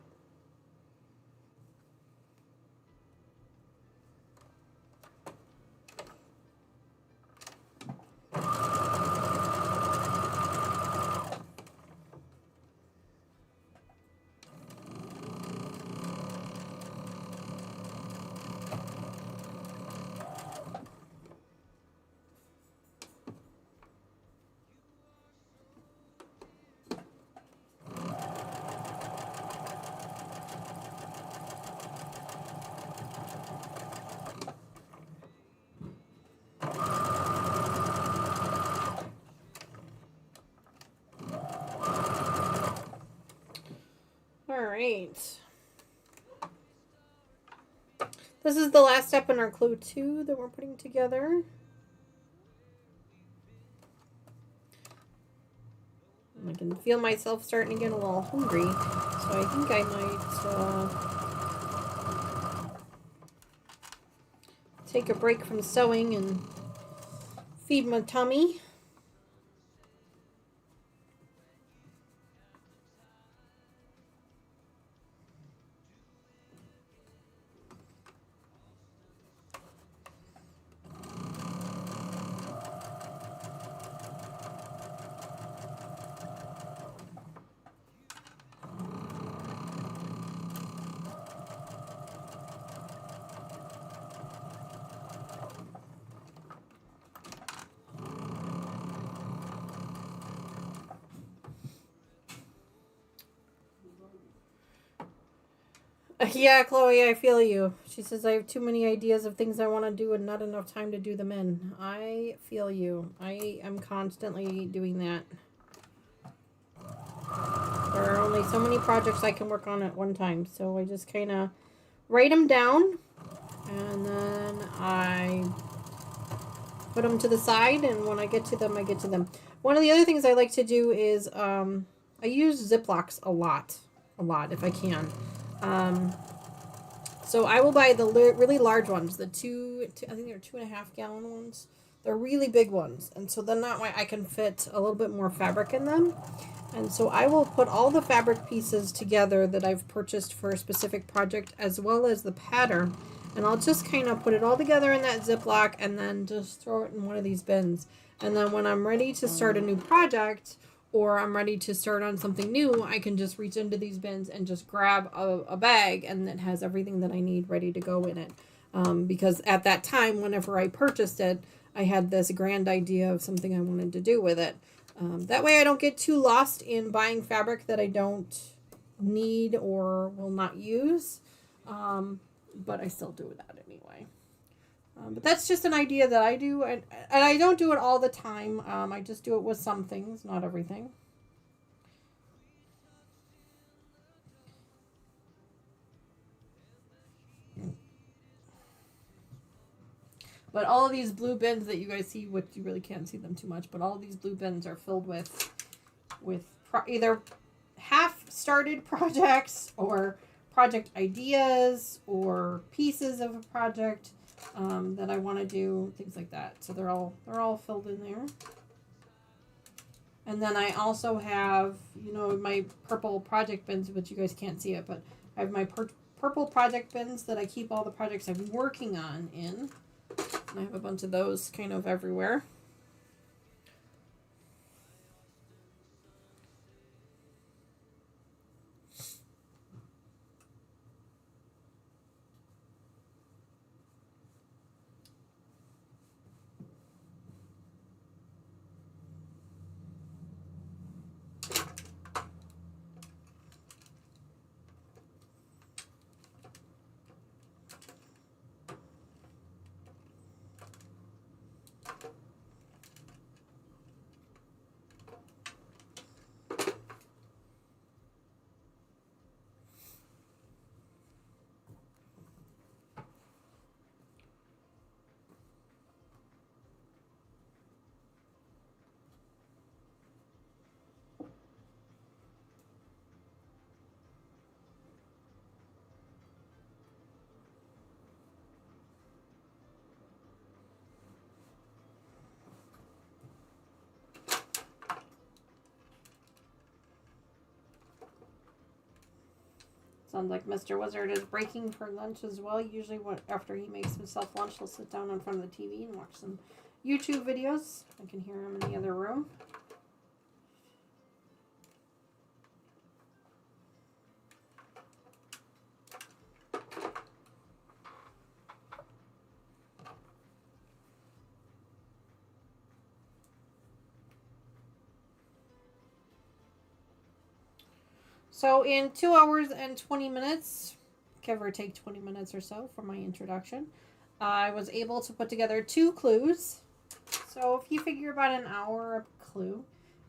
All right. This is the last step in our clue 2 that we're putting together. I can feel myself starting to get a little hungry, so I think I might take a break from sewing and feed my tummy. Yeah, Chloe, I feel you. She says I have too many ideas of things I want to do and not enough time to do them in. I feel you. I am constantly doing that. There are only so many projects I can work on at one time, so I just kind of write them down, and then I put them to the side, and when I get to them, I get to them. One of the other things I like to do is I use Ziplocs a lot if I can. So I will buy the really large ones, the I think they're 2.5 gallon ones. They're really big ones, and so then that way I can fit a little bit more fabric in them. And so I will put all the fabric pieces together that I've purchased for a specific project, as well as the pattern, and I'll just kind of put it all together in that Ziploc and then just throw it in one of these bins. And then when I'm ready to start a new project, or I'm ready to start on something new, I can just reach into these bins and just grab a bag, and it has everything that I need ready to go in it. Because at that time, whenever I purchased it, I had this grand idea of something I wanted to do with it. That way I don't get too lost in buying fabric that I don't need or will not use. But I still do that anyway. But that's just an idea that I do, and I don't do it all the time. I just do it with some things, not everything. But all of these blue bins that you guys see, which you really can't see them too much, but all of these blue bins are filled with either half-started projects or project ideas or pieces of a project that I want to do, things like that. So they're all filled in there. And then I also have, my purple project bins, which you guys can't see it, but I have my purple project bins that I keep all the projects I'm working on in. And I have a bunch of those kind of everywhere. Sounds like Mr. Wizard is breaking for lunch as well. Usually after he makes himself lunch, he'll sit down in front of the TV and watch some YouTube videos. I can hear him in the other room. So in 2 hours and 20 minutes, give or take 20 minutes or so for my introduction, I was able to put together 2 clues. So if you figure about an hour a clue,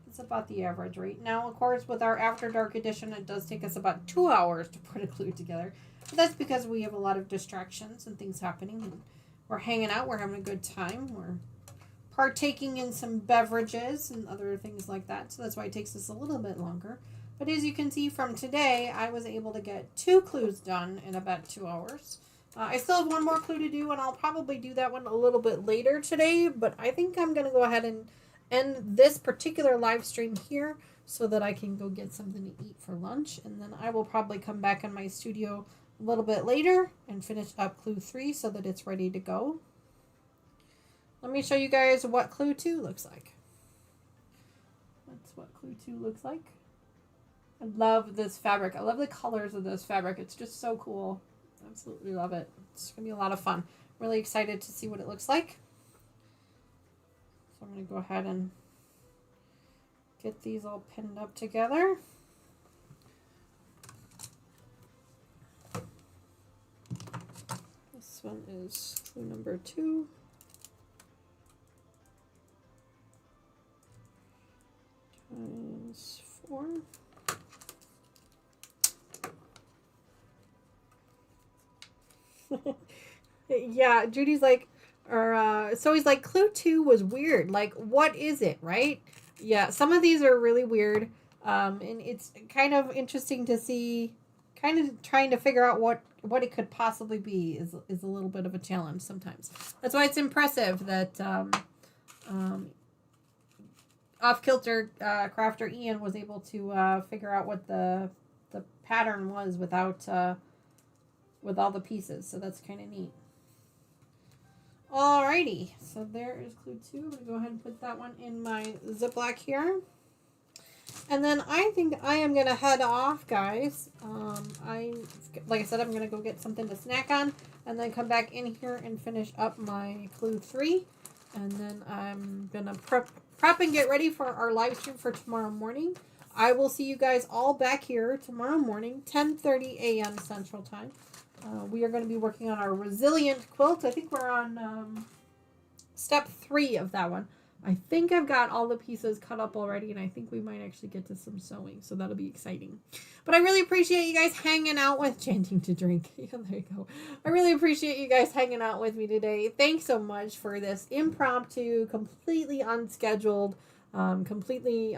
it's about the average rate. Now, of course, with our After Dark edition, it does take us about 2 hours to put a clue together. But that's because we have a lot of distractions and things happening. And we're hanging out, we're having a good time, we're partaking in some beverages and other things like that. So that's why it takes us a little bit longer. But as you can see from today, I was able to get 2 clues done in about 2 hours. I still have one more clue to do, and I'll probably do that one a little bit later today. But I think I'm going to go ahead and end this particular live stream here so that I can go get something to eat for lunch. And then I will probably come back in my studio a little bit later and finish up clue 3 so that it's ready to go. Let me show you guys what clue 2 looks like. That's what clue 2 looks like. I love this fabric. I love the colors of this fabric. It's just so cool. Absolutely love it. It's going to be a lot of fun. Really excited to see what it looks like. So I'm going to go ahead and get these all pinned up together. This one is clue number 2. Times 4. Yeah, Judy's like, so he's like, clue 2 was weird. Like, what is it, right? Yeah, some of these are really weird. And it's kind of interesting to see, kind of trying to figure out what it could possibly be is a little bit of a challenge sometimes. That's why it's impressive that Off-Kilter crafter Ian was able to figure out what the pattern was without with all the pieces, so that's kind of neat. Alrighty, so there is clue 2. I'm going to go ahead and put that one in my Ziploc here. And then I think I am going to head off, guys. Like I said, I'm going to go get something to snack on, and then come back in here and finish up my clue 3. And then I'm going to prep and get ready for our live stream for tomorrow morning. I will see you guys all back here tomorrow morning, 10:30 a.m. Central Time. We are going to be working on our resilient quilt. I think we're on step 3 of that one. I think I've got all the pieces cut up already, and I think we might actually get to some sewing, so that'll be exciting. But I really appreciate you guys hanging out with chanting to drink. Yeah, there you go. I really appreciate you guys hanging out with me today. Thanks so much for this impromptu, completely unscheduled, completely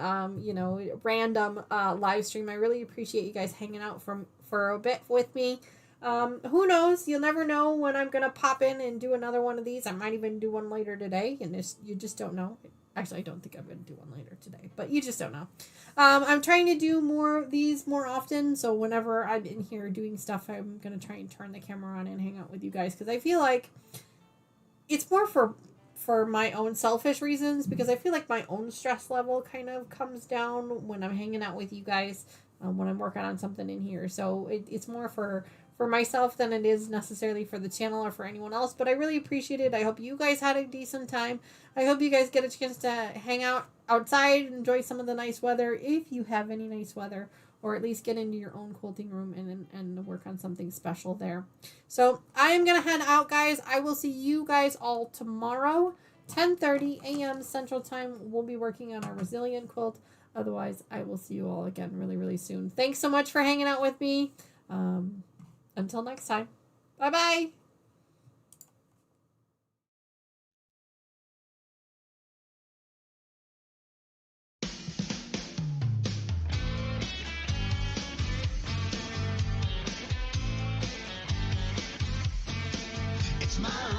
random live stream. I really appreciate you guys hanging out for a bit with me. Who knows? You'll never know when I'm going to pop in and do another one of these. I might even do one later today, and you just don't know. Actually, I don't think I'm going to do one later today, but you just don't know. I'm trying to do more of these more often, so whenever I'm in here doing stuff, I'm going to try and turn the camera on and hang out with you guys, because I feel like it's more for my own selfish reasons, because I feel like my own stress level kind of comes down when I'm hanging out with you guys, when I'm working on something in here. So it's more for myself than it is necessarily for the channel or for anyone else, but I really appreciate it. I hope you guys had a decent time. I hope you guys get a chance to hang out outside, enjoy some of the nice weather if you have any nice weather, or at least get into your own quilting room and work on something special there. So I am going to head out, guys. I will see you guys all tomorrow, 10:30 a.m. Central Time. We'll be working on our resilient quilt. Otherwise, I will see you all again really, really soon. Thanks so much for hanging out with me. Until next time. Bye-bye. It's my